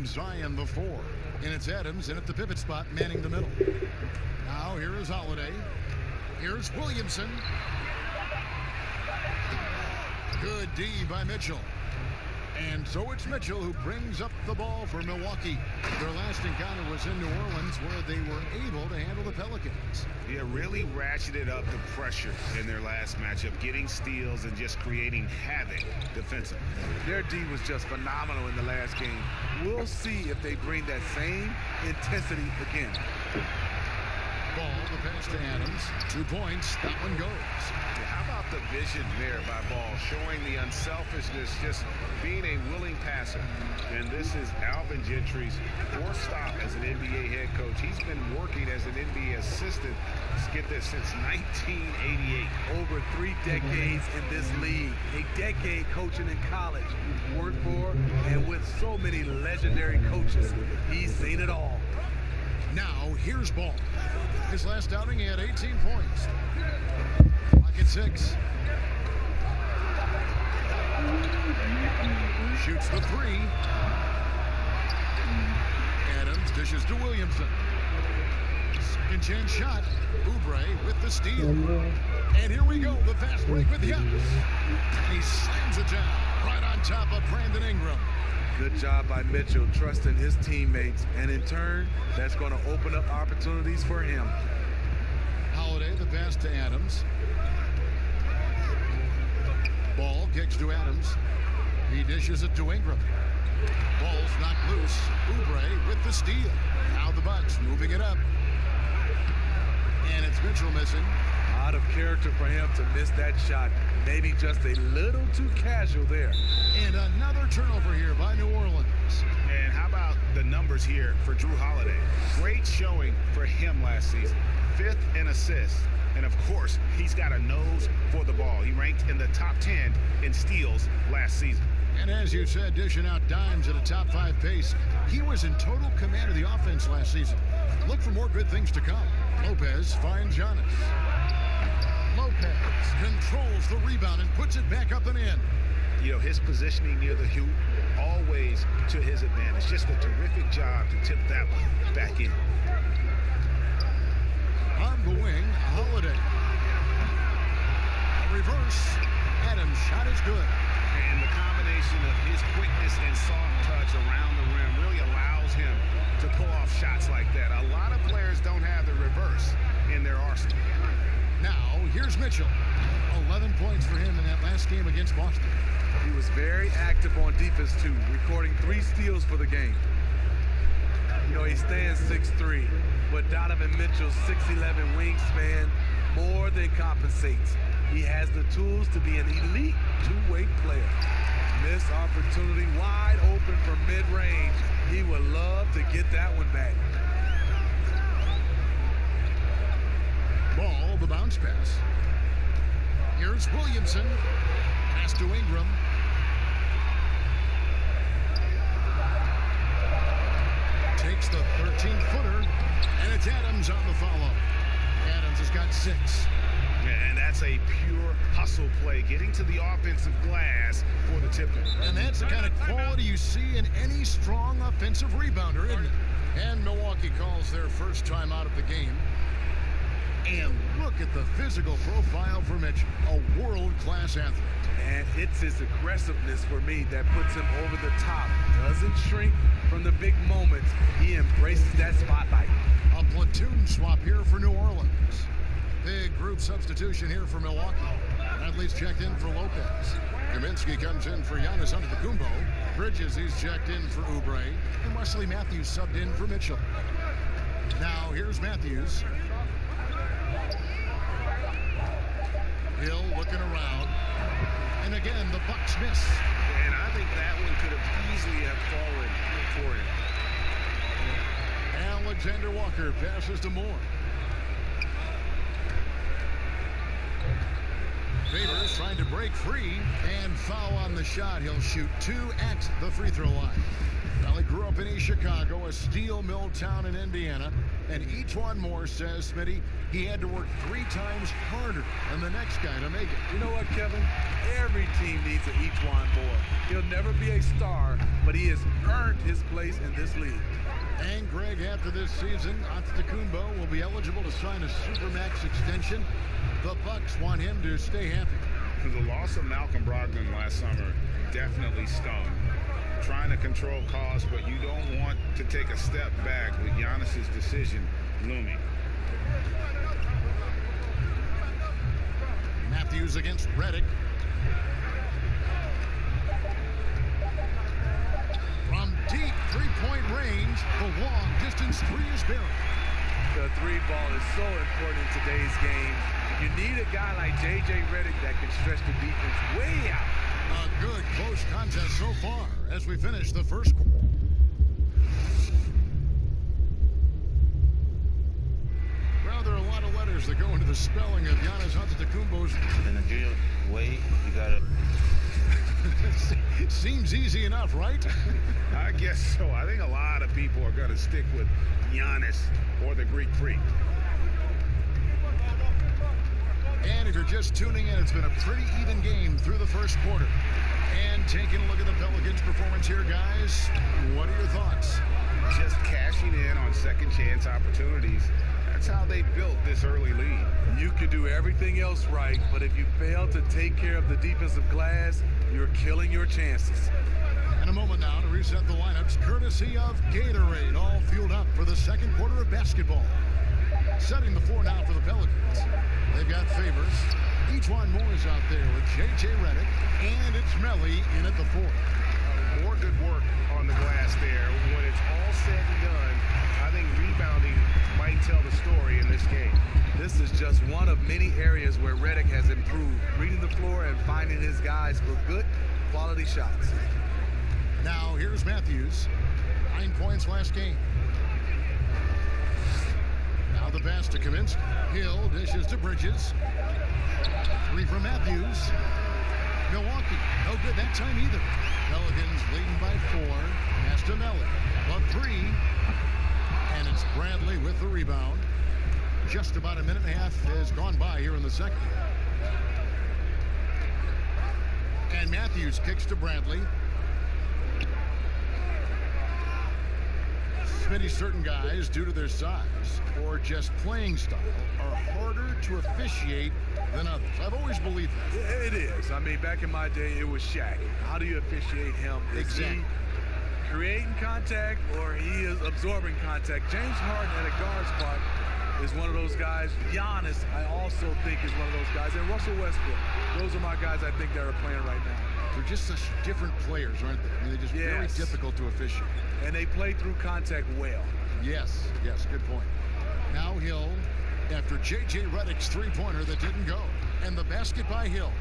Zion the 4. And it's Adams in at the pivot spot, manning the middle. Now here is Holiday. Here's Williamson. Good D by Mitchell. And so it's Mitchell who brings up the ball for Milwaukee. Their last encounter was in New Orleans, where they were able to handle the Pelicans. Yeah, really ratcheted up the pressure in their last matchup, getting steals and just creating havoc defensively. Their D was just phenomenal in the last game. We'll see if they bring that same intensity again. Ball, the pass to Adams. 2 points. That one goes. How about the vision there by Ball, showing the unselfishness, just being a willing passer. And this is Alvin Gentry's 4th stop as an NBA head coach. He's been working as an NBA assistant, let's get this, since 1988. Over 3 decades in this league. A decade coaching in college. Worked for and with so many legendary coaches. He's seen it all. Now, here's Ball. His last outing, he had 18 points. Clock at 6. Shoots the 3. Adams dishes to Williamson. Second chance shot. Oubre with the steal. And here we go, the fast break with Giannis. And he slams it down right on top of Brandon Ingram. Good job by Mitchell, trusting his teammates, and in turn, that's going to open up opportunities for him. Holiday, the pass to Adams. Ball kicks to Adams. He dishes it to Ingram. Ball's knocked loose. Oubre with the steal. Now the Bucks moving it up. And it's Mitchell missing. Out of character for him to miss that shot. Maybe just a little too casual there. And another turnover here by New Orleans. And how about the numbers here for Drew Holiday? Great showing for him last season. 5th in assists. And of course, he's got a nose for the ball. He ranked in the top 10 in steals last season. And as you said, dishing out dimes at a top 5 pace. He was in total command of the offense last season. Look for more good things to come. Lopez finds Giannis. Lopez controls the rebound and puts it back up and in. You know, his positioning near the hoop, always to his advantage. Just a terrific job to tip that one back in. On the wing, Holiday. A reverse. Adams' shot is good. And the combination of his quickness and soft touch around the rim really allows him to pull off shots like that. A lot of players don't have the reverse in their arsenal. Now, here's Mitchell. 11 points for him in that last game against Boston. He was very active on defense, too, recording 3 steals for the game. You know, he stands 6'3", but Donovan Mitchell's 6'11" wingspan more than compensates. He has the tools to be an elite two-way player. Missed opportunity, wide open for mid-range. He would love to get that one back. Ball, the bounce pass. Here's Williamson. Pass to Ingram. Takes the 13-footer, and it's Adams on the follow. Adams has got 6. And that's a pure hustle play, getting to the offensive glass for the tip. And that's the kind of quality you see in any strong offensive rebounder, isn't it? And Milwaukee calls their first time out of the game. And look at the physical profile for Mitchell, a world-class athlete. And it's his aggressiveness for me that puts him over the top. Doesn't shrink from the big moments. He embraces that spotlight. A platoon swap here for New Orleans. Big group substitution here for Milwaukee. Bradley's checked in for Lopez. Kaminsky comes in for Giannis Antetokounmpo. Bridges, he's checked in for Oubre. And Wesley Matthews subbed in for Mitchell. Now here's Matthews. Hill looking around. And again, the Bucks miss. And I think that one could have easily have fallen for him. Alexander Walker passes to Moore. Favors trying to break free and foul on the shot. He'll shoot 2 at the free throw line. Well, he grew up in East Chicago, a steel mill town in Indiana. And E'Twaun Moore says, Smitty, he had to work 3 times harder than the next guy to make it. You know what, Kevin? Every team needs an E'Twaun Moore. He'll never be a star, but he has earned his place in this league. And Greg, after this season, Antetokounmpo will be eligible to sign a Supermax extension. The Bucks want him to stay happy. The loss of Malcolm Brogdon last summer definitely stung. Trying to control costs, but you don't want to take a step back with Giannis's decision looming. Matthews against Redick. From deep three-point range, the long distance three is buried. The three ball is so important in today's game. You need a guy like J.J. Redick that can stretch the defense way out. A good close contest so far as we finish the first quarter. Well, there are a lot of letters that go into the spelling of Giannis Antetokounmpo's. In a good way, you gotta. It seems easy enough, right? I guess so. I think a lot of people are going to stick with Giannis or the Greek Freak. And if you're just tuning in, it's been a pretty even game through the first quarter. And taking a look at the Pelicans' performance here, guys, what are your thoughts? Just cashing in on second chance opportunities. That's how they built this early lead. You can do everything else right, but if you fail to take care of the defensive glass, you're killing your chances. In a moment now to reset the lineups, courtesy of Gatorade, all fueled up for the second quarter of basketball. Setting the floor now for the Pelicans. They've got Favors. E'Twaun Moore is out there with J.J. Redick, and it's Melly in at the 4. More good work on the glass there. When it's all said and done, I think rebounding might tell the story in this game. This is just one of many areas where Redick has improved, reading the floor and finding his guys for good quality shots. Now here's Matthews. 9 points last game. Now the pass to Kaminsky. Hill dishes to Bridges. 3 from Matthews. Milwaukee, no good that time either. Pelicans leading by 4. Pass to Melly. The 3. And it's Bradley with the rebound. Just about a minute and a half has gone by here in the second. And Matthews kicks to Bradley. Smitty, certain guys, due to their size or just playing style, are harder to officiate than others. I've always believed that. It is. I mean, back in my day, it was Shaq. How do you officiate him? Is he creating contact or he is absorbing contact? James Harden at a guard spot is one of those guys. Giannis, I also think, is one of those guys. And Russell Westbrook. Those are my guys I think that are playing right now. They're just such different players, aren't they? I mean, they're just very difficult to officiate. And they play through contact well. Yes, good point. Now Hill, after J.J. Redick's three-pointer that didn't go. And the basket by Hill.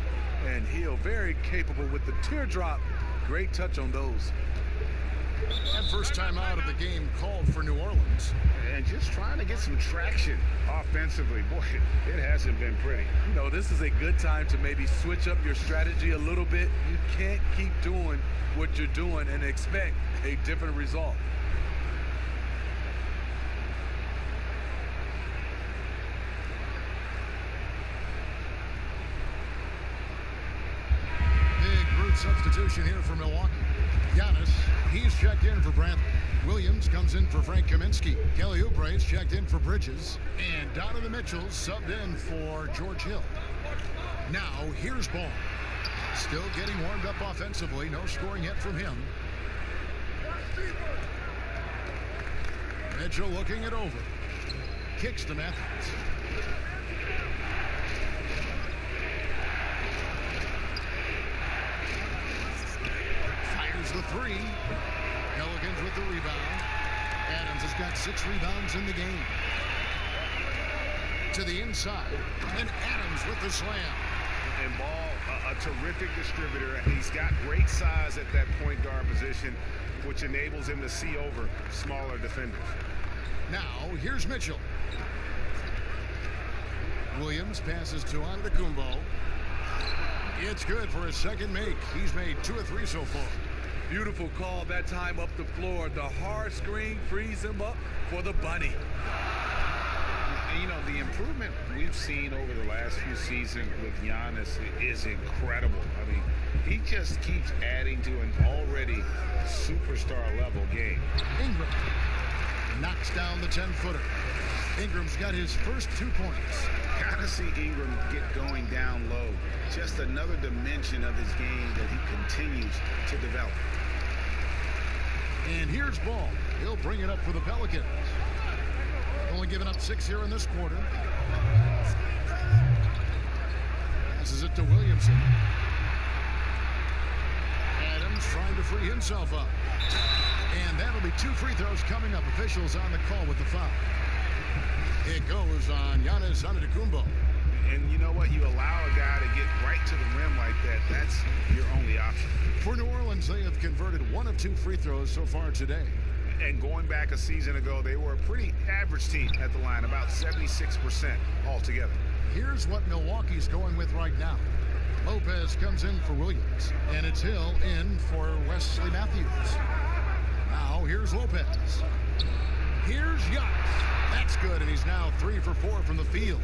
And Hill very capable with the teardrop. Great touch on those. And first time out of the game called for New Orleans. And just trying to get some traction offensively. Boy, it hasn't been pretty. You know, this is a good time to maybe switch up your strategy a little bit. You can't keep doing what you're doing and expect a different result. Big brute substitution here for Milwaukee. Giannis, he's checked in for Bradley. Williams comes in for Frank Kaminsky. Kelly Oubre's checked in for Bridges. And Donovan Mitchell subbed in for George Hill. Now, here's Ball. Still getting warmed up offensively. No scoring yet from him. Mitchell looking it over. Kicks to Matthews. Fires the 3. Pelicans with the rebound. Adams has got 6 rebounds in the game. To the inside. And Adams with the slam. And Ball, a terrific distributor. He's got great size at that point guard position, which enables him to see over smaller defenders. Now, here's Mitchell. Williams passes to Antetokounmpo. It's good for his second make. He's made 2 of 3 so far. Beautiful call that time up the floor. The hard screen frees him up for the bunny. And, you know, the improvement we've seen over the last few seasons with Giannis is incredible. I mean, he just keeps adding to an already superstar-level game. Ingram knocks down the 10-footer. Ingram's got his first 2 points. Gotta see Ingram get going down low. Just another dimension of his game that he continues to develop. And here's Ball. He'll bring it up for the Pelicans. Only giving up 6 here in this quarter. Passes it to Williamson. Adams trying to free himself up. And that'll be 2 free throws coming up. Officials on the call with the foul. It goes on Giannis Antetokounmpo. And you know what? You allow a guy to get right to the rim like that. That's your only option. For New Orleans, they have converted 1 of 2 free throws so far today. And going back a season ago, they were a pretty average team at the line, about 76% altogether. Here's what Milwaukee's going with right now. Lopez comes in for Williams, and it's Hill in for Wesley Matthews. Now here's Lopez. Here's Giannis. That's good, and he's now 3 for 4 from the field.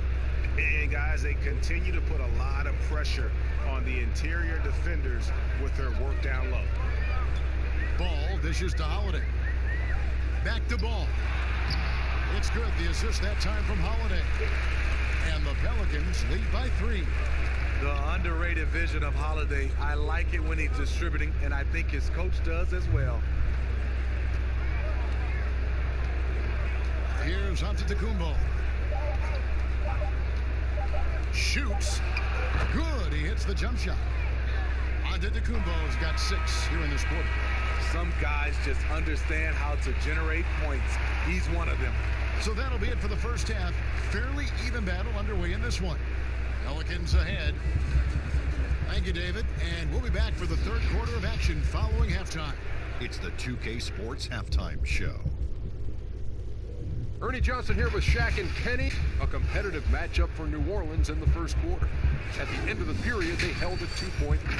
And guys, they continue to put a lot of pressure on the interior defenders with their work down low. Ball dishes to Holiday. Back to Ball. It's good. The assist that time from Holiday. And the Pelicans lead by 3. The underrated vision of Holiday. I like it when he's distributing, and I think his coach does as well. Here's Antetokounmpo. Shoots. Good. He hits the jump shot. Antetokounmpo's got 6 here in this quarter. Some guys just understand how to generate points. He's one of them. So that'll be it for the first half. Fairly even battle underway in this one. Pelicans ahead. Thank you, David. And we'll be back for the third quarter of action following halftime. It's the 2K Sports Halftime Show. Ernie Johnson here with Shaq and Kenny. A competitive matchup for New Orleans in the first quarter. At the end of the period, they held a 2-point lead.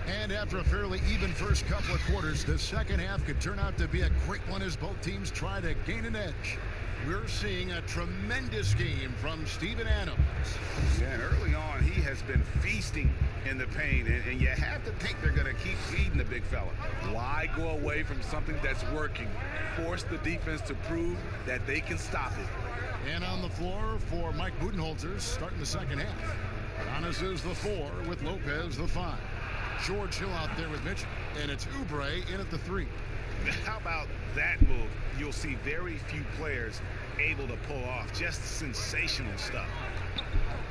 And after a fairly even first couple of quarters, the second half could turn out to be a great one as both teams try to gain an edge. We're seeing a tremendous game from Steven Adams. Yeah, and early on, he has been feasting in the paint, and you have to think they're going to keep feeding the big fella. Why go away from something that's working? Force the defense to prove that they can stop it. And on the floor for Mike Budenholzer starting the second half. Giannis is the 4 with Lopez the 5. George Hill out there with Mitchell, and it's Oubre in at the 3. How about that move? You'll see very few players able to pull off just sensational stuff.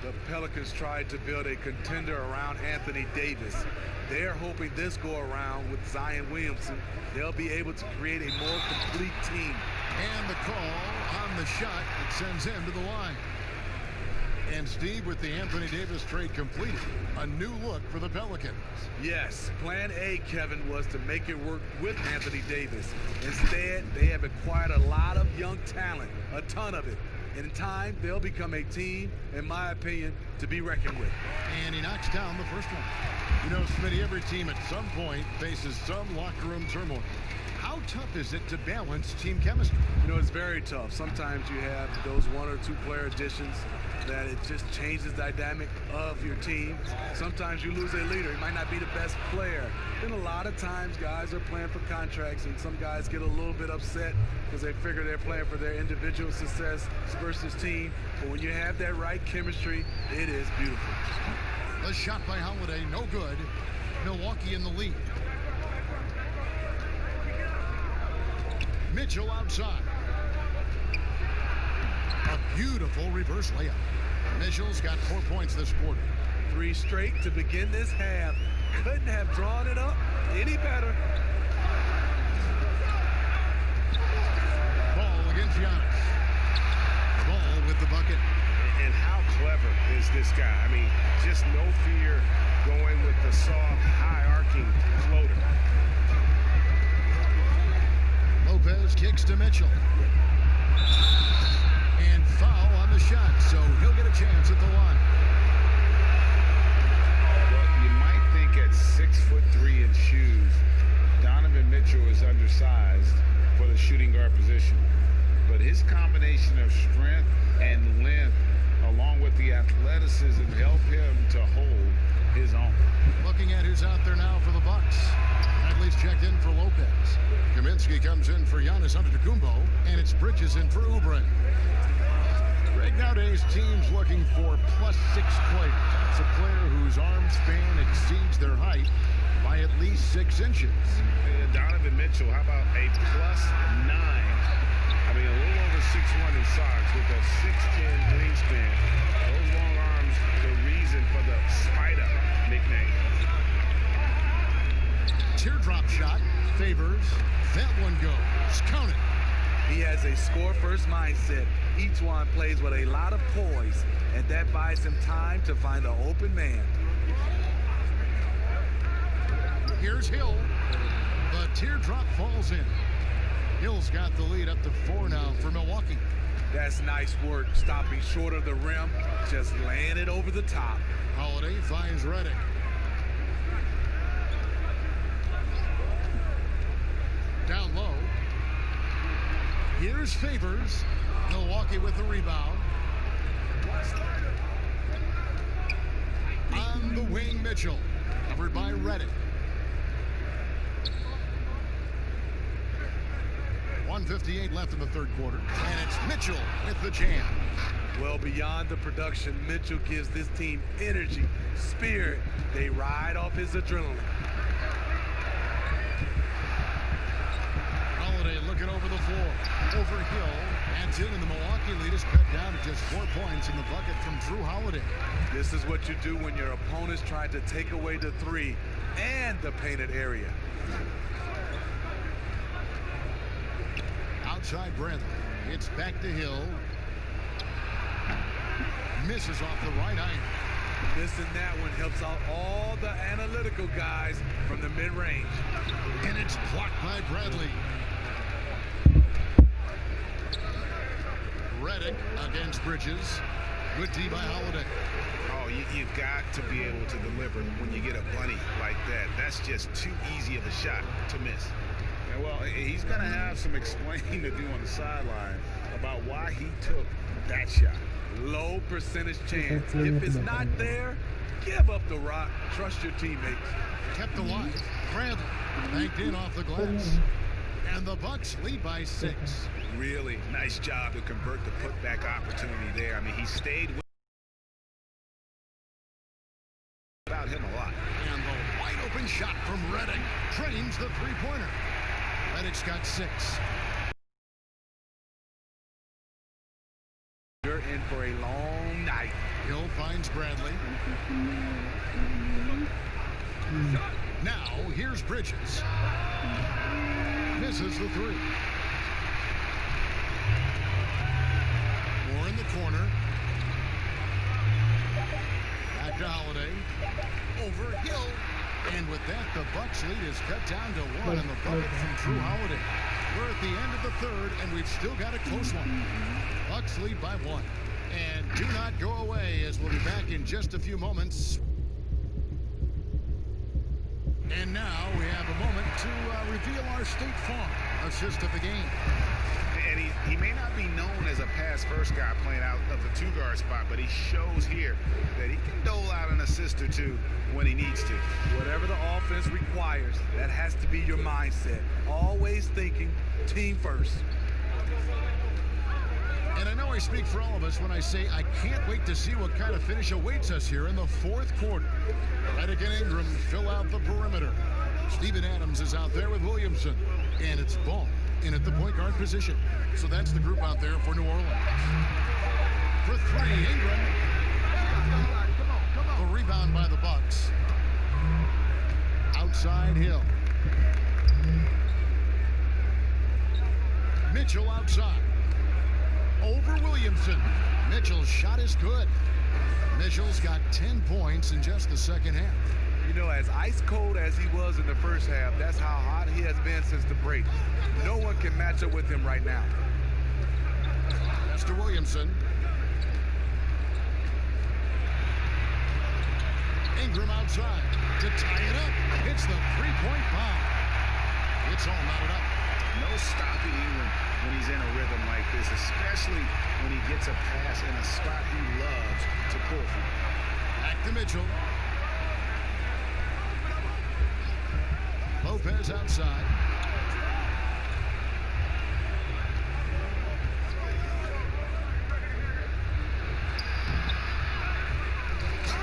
The Pelicans tried to build a contender around Anthony Davis. They're hoping this go around with Zion Williamson, they'll be able to create a more complete team. And the call on the shot that sends him to the line. And Steve, with the Anthony Davis trade completed, a new look for the Pelicans. Yes, plan A, Kevin, was to make it work with Anthony Davis. Instead, they have acquired a lot of young talent, a ton of it. In time, they'll become a team, in my opinion, to be reckoned with. And he knocks down the first one. You know, Smitty, every team at some point faces some locker room turmoil. How tough is it to balance team chemistry? You know, it's very tough. Sometimes you have those 1 or 2 player additions that it just changes the dynamic of your team. Sometimes you lose a leader. He might not be the best player. Then a lot of times guys are playing for contracts, and some guys get a little bit upset because they figure they're playing for their individual success versus team. But when you have that right chemistry, it is beautiful. The shot by Holiday, no good. Milwaukee in the lead. Mitchell outside. A beautiful reverse layup. Mitchell's got 4 points this quarter. 3 straight to begin this half. Couldn't have drawn it up any better. Ball against Giannis. Ball with the bucket. And how clever is this guy? I mean, just no fear going with the soft, high-arcing floater. Lopez kicks to Mitchell. And foul on the shot, so he'll get a chance at the line. Well, you might think at 6'3" in shoes, Donovan Mitchell is undersized for the shooting guard position. But his combination of strength and length, along with the athleticism, help him to hold his own. Looking at who's out there now for the Bucks. Bradley's checked in for Lopez. Kaminsky comes in for Giannis Antetokounmpo, and it's Bridges in for Oubre. Greg, nowadays teams looking for +6 players. It's a player whose arm span exceeds their height by at least 6 inches. Donovan Mitchell, how about a +9? I mean, a little over 6'1" in socks with a 6'10" wingspan. Those long arms, the reason for the Spider nickname. Teardrop shot, Favors. That one goes. Count it. He has a score-first mindset. Each one plays with a lot of poise, and that buys him time to find the open man. Here's Hill. The teardrop falls in. Hill's got the lead up to 4 now for Milwaukee. That's nice work, stopping short of the rim, just laying it over the top. Holiday finds Redick. Down low. Here's Favors. Milwaukee with the rebound. On the wing, Mitchell. Covered by Redick. 1:58 left in the third quarter. And it's Mitchell with the jam. Well, beyond the production, Mitchell gives this team energy, spirit. They ride off his adrenaline. Holiday looking over the floor. Over Hill. Adds in, and the Milwaukee lead is cut down to just 4 points in the bucket from Drew Holiday. This is what you do when your opponent's trying to take away the three and the painted area. Outside Bradley. It's back to Hill. Misses off the right iron. Missing that one helps out all the analytical guys from the mid-range. And it's blocked by Bradley. Redick against Bridges. Good D by Holiday. Oh, you've got to be able to deliver when you get a bunny like that. That's just too easy of a shot to miss. And well, he's going to have some explaining to do on the sideline about why he took that shot. Low percentage chance. If it's not there, give up the rock. Trust your teammates. Kept alive. Bradley banked in off the glass. And the Bucks lead by 6. Really nice job to convert the putback opportunity there. I mean, he stayed without him a lot. And the wide open shot from Redick drains the three-pointer. Redick's got 6. You're in for a long night. Hill finds Bradley. Now, here's Bridges. Misses the 3. More in the corner. Back to Holiday. Over Hill. And with that, the Bucks lead is cut down to 1 in the bucket from Drew Holiday. We're at the end of the third, and we've still got a close one. Bucks lead by 1. And do not go away, as we'll be back in just a few moments. And now we have a moment to reveal our State Farm assist of the game. And he may not be known as a pass-first guy playing out of the 2-guard spot, but he shows here that he can dole out an assist or 2 when he needs to. Whatever the offense requires, that has to be your mindset. Always thinking team first. And I know I speak for all of us when I say I can't wait to see what kind of finish awaits us here in the fourth quarter. Redick and Ingram fill out the perimeter. Steven Adams is out there with Williamson. And it's Ball in at the point guard position. So that's the group out there for New Orleans. For 3, Ingram. The rebound by the Bucks. Outside Hill. Mitchell outside. Over Williamson. Mitchell's shot is good. Mitchell's got 10 points in just the second half. You know, as ice cold as he was in the first half, that's how hot he has been since the break. No one can match up with him right now. Mr. Williamson. Ingram outside to tie it up. Hits the three-point bomb. It's all knotted up. No stopping Ingram when he's in a rhythm like this, especially when he gets a pass in a spot he loves to pull from. Back to Mitchell. Lopez outside.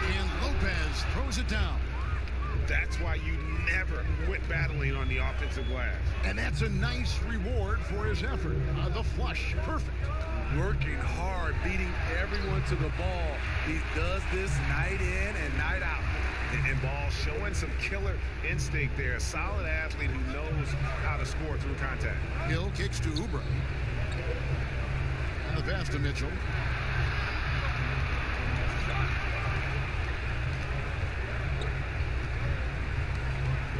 And Lopez throws it down. That's why you never quit battling on the offensive glass. And that's a nice reward for his effort. The flush, perfect. Working hard, beating everyone to the ball. He does this night in and night out. And Ball showing some killer instinct there. A solid athlete who knows how to score through contact. Hill kicks to Oubre. And the pass to Mitchell.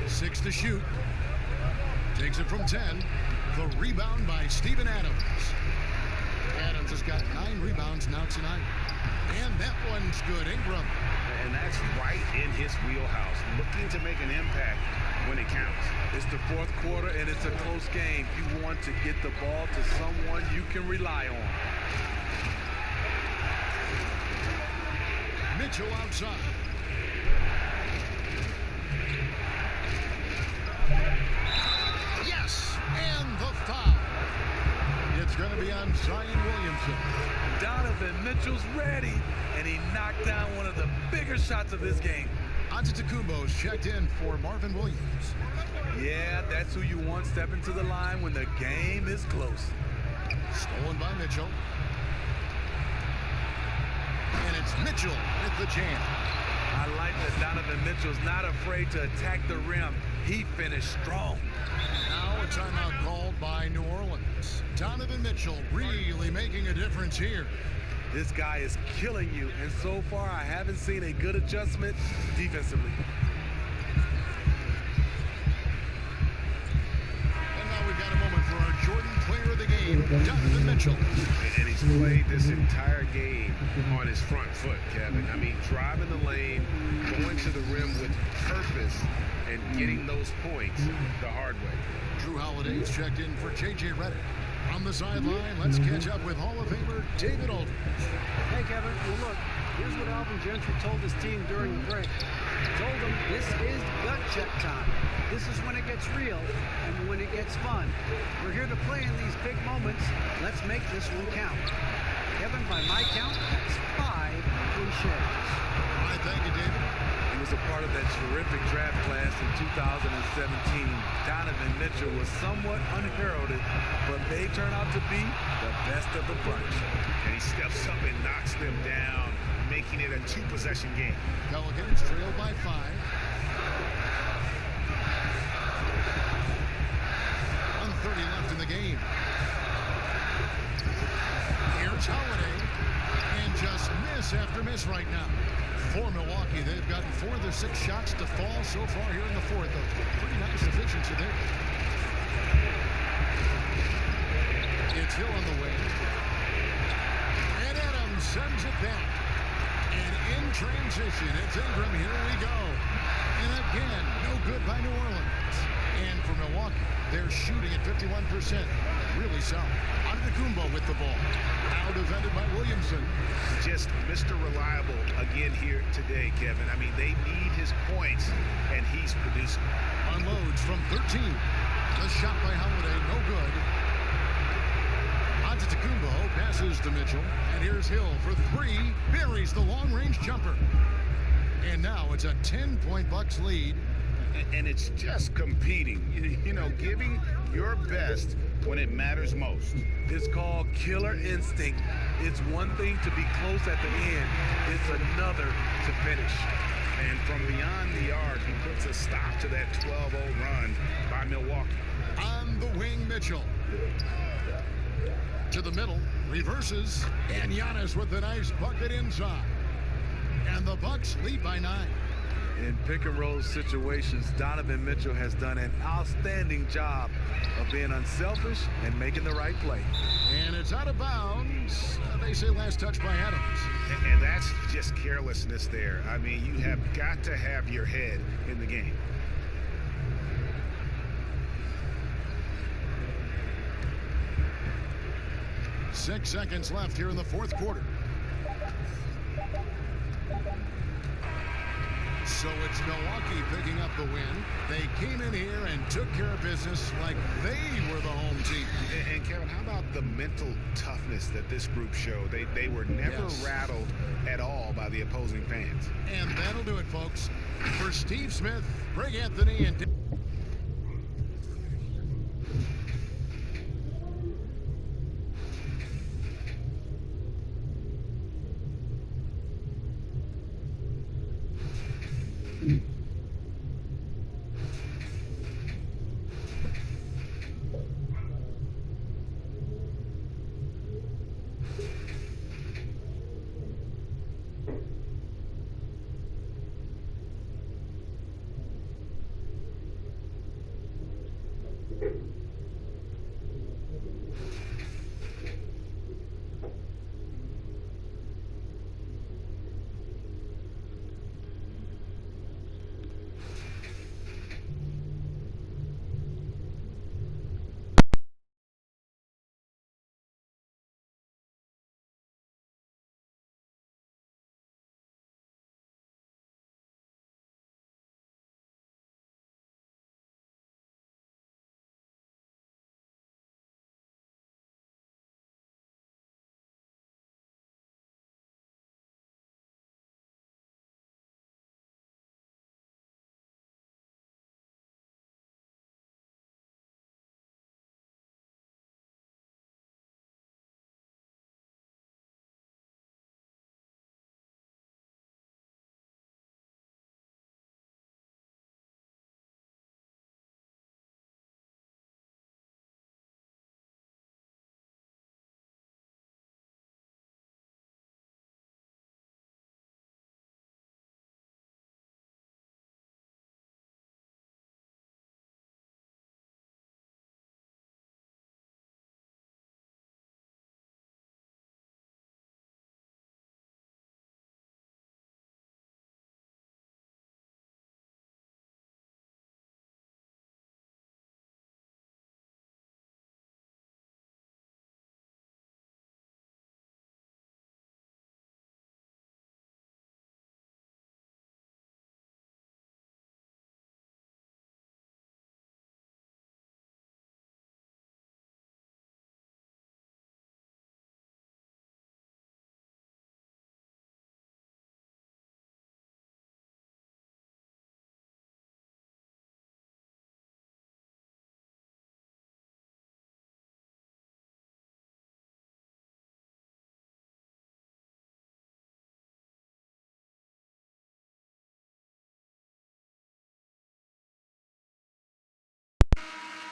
Six to shoot. Takes it from 10. The rebound by Steven Adams. Adams has got 9 rebounds now tonight. And that one's good. Ingram. And that's right in his wheelhouse. Looking to make an impact when it counts. It's the fourth quarter and it's a close game. You want to get the ball to someone you can rely on. Mitchell outside. Yes, and the foul. It's going to be on Zion Williamson. Donovan Mitchell's ready, and he knocked down one of the bigger shots of this game. Antetokounmpo's checked in for Marvin Williams. Yeah, that's who you want stepping to the line when the game is close. Stolen by Mitchell. And it's Mitchell with the jam. I like that Donovan Mitchell's not afraid to attack the rim. He finished strong. Now a timeout called by New Orleans. Donovan Mitchell really making a difference here. This guy is killing you, and so far I haven't seen a good adjustment defensively. And now we've got a moment for our Jordan player of the game, Donovan Mitchell. And he's played this entire game on his front foot, Kevin. I mean, driving the lane, going to the rim with purpose, and getting those points the hard way. Drew Holiday's checked in for J.J. Redick. On the sideline, let's catch up with Hall of Famer David Aldridge. Hey, Kevin. Well, look, here's what Alvin Gentry told his team during the break. He told them this is gut check time. This is when it gets real and when it gets fun. We're here to play in these big moments. Let's make this one count. Kevin, by my count, that's 5 cliches. All right, thank you, David. He was a part of that terrific draft class in 2017. Donovan Mitchell was somewhat unheralded, but may turn out to be the best of the bunch. And he steps up and knocks them down, making it a 2-possession game. Pelicans trail by 5. .130 left in the game. Here's Holiday. And just miss after miss right now. For Milwaukee, they've gotten 4 of their 6 shots to fall so far here in the fourth. A pretty nice efficiency there. It's Hill on the way. And Adams sends it back. And in transition, it's Ingram. Here we go. And again, no good by New Orleans. And for Milwaukee, they're shooting at 51%. Really solid. Antetokounmpo with the ball. Now defended by Williamson. Just Mr. Reliable again here today, Kevin. I mean, they need his points, and he's producing. Unloads from 13. The shot by Holiday, no good. Antetokounmpo passes to Mitchell. And here's Hill for 3. Buries the long-range jumper. And now it's a 10-point Bucks lead. And it's just competing, you know, giving your best when it matters most. It's called killer instinct. It's one thing to be close at the end. It's another to finish. And from beyond the arc, he puts a stop to that 12-0 run by Milwaukee. On the wing, Mitchell. To the middle, reverses, and Giannis with the nice bucket inside. And the Bucks lead by 9. In pick-and-roll situations, Donovan Mitchell has done an outstanding job of being unselfish and making the right play. And it's out of bounds. They say last touch by Adams. And that's just carelessness there. I mean, you have got to have your head in the game. Six seconds left here in the fourth quarter. So it's Milwaukee picking up the win. They came in here and took care of business like they were the home team. And Kevin, how about the mental toughness that this group showed? They were never rattled at all by the opposing fans. And that'll do it, folks. For Steve Smith, Greg Anthony, and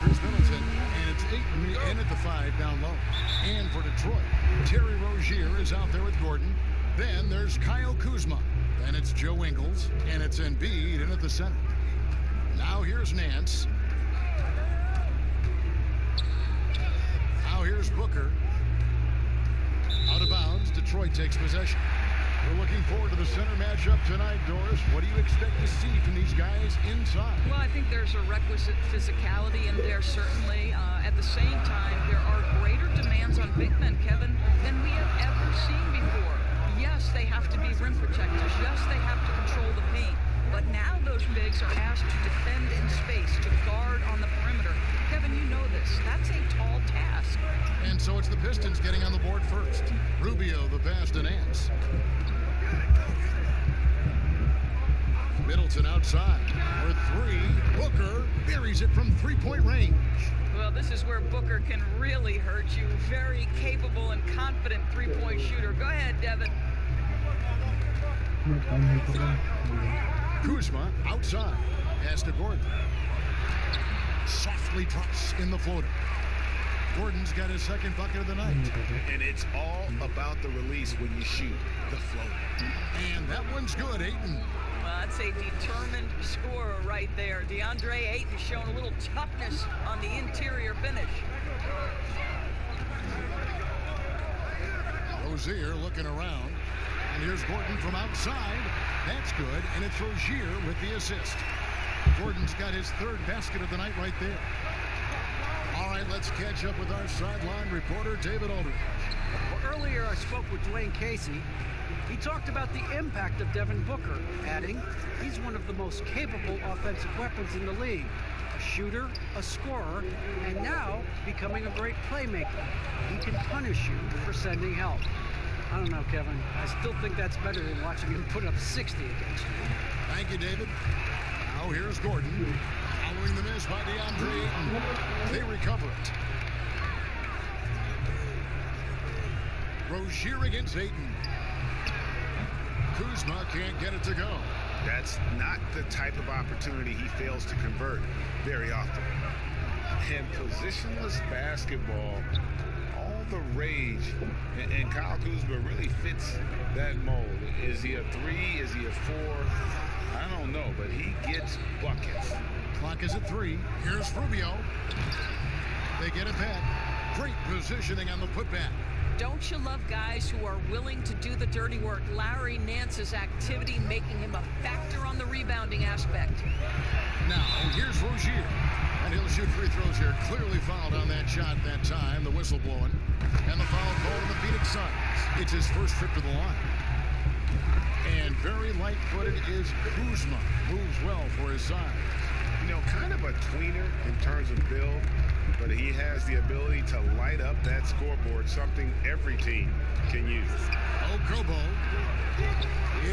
here's Middleton, and it's 8 in at the 5 down low. And for Detroit, Terry Rozier is out there with Gordon. Then there's Kyle Kuzma. Then it's Joe Ingles, and it's Embiid in at the center. Now here's Nance. Now here's Booker. Out of bounds, Detroit takes possession. We're looking forward to the center matchup tonight, Doris. What do you expect to see from these guys inside? Well, I think there's a requisite physicality in there, certainly. At the same time, there are greater demands on big men, Kevin, than we have ever seen before. Yes, they have to be rim protectors. Yes, they have to control the paint. But now those bigs are asked to defend in space, to guard on the perimeter. Kevin, you know this. That's a tall task. And so it's the Pistons getting on the board first. Rubio, the pass to Nance. Middleton outside for three. Booker buries it from three-point range. Well, this is where Booker can really hurt you. Very capable and confident three-point shooter. Go ahead, Devin. Kuzma outside. Pass to Gordon. Softly drops in the floater. Gordon's got his second bucket of the night. And it's all about the release when you shoot the floater. And that one's good, Ayton. Well, that's a determined scorer right there. DeAndre Ayton showing a little toughness on the interior finish. Rozier looking around. And here's Gordon from outside. That's good. And it's Rozier with the assist. Gordon's got his third basket of the night right there. All right, let's catch up with our sideline reporter, David Aldridge. Well, earlier I spoke with Dwayne Casey. He talked about the impact of Devin Booker, adding, he's one of the most capable offensive weapons in the league. A shooter, a scorer, and now becoming a great playmaker. He can punish you for sending help. I don't know, Kevin. I still think that's better than watching him put up 60 against you. Thank you, David. Now here's Gordon. Following the miss by DeAndre Ayton. They recover it. Rozier against Ayton. Kuzma can't get it to go. That's not the type of opportunity he fails to convert very often. And positionless basketball, all the rage, and Kyle Kuzma really fits that mold. Is he a 3? Is he a 4? I don't know, but he gets buckets. Clock is at 3. Here's Rubio. They get it back. Great positioning on the putback. Don't you love guys who are willing to do the dirty work? Larry Nance's activity making him a factor on the rebounding aspect. Now, here's Rozier. And he'll shoot free throws here. Clearly fouled on that shot that time. The whistle blowing. And the foul called on the Phoenix Suns. It's his first trip to the line. And very light-footed is Kuzma. Moves well for his size. You know, kind of a tweener in terms of build, but he has the ability to light up that scoreboard, something every team can use. Okobo.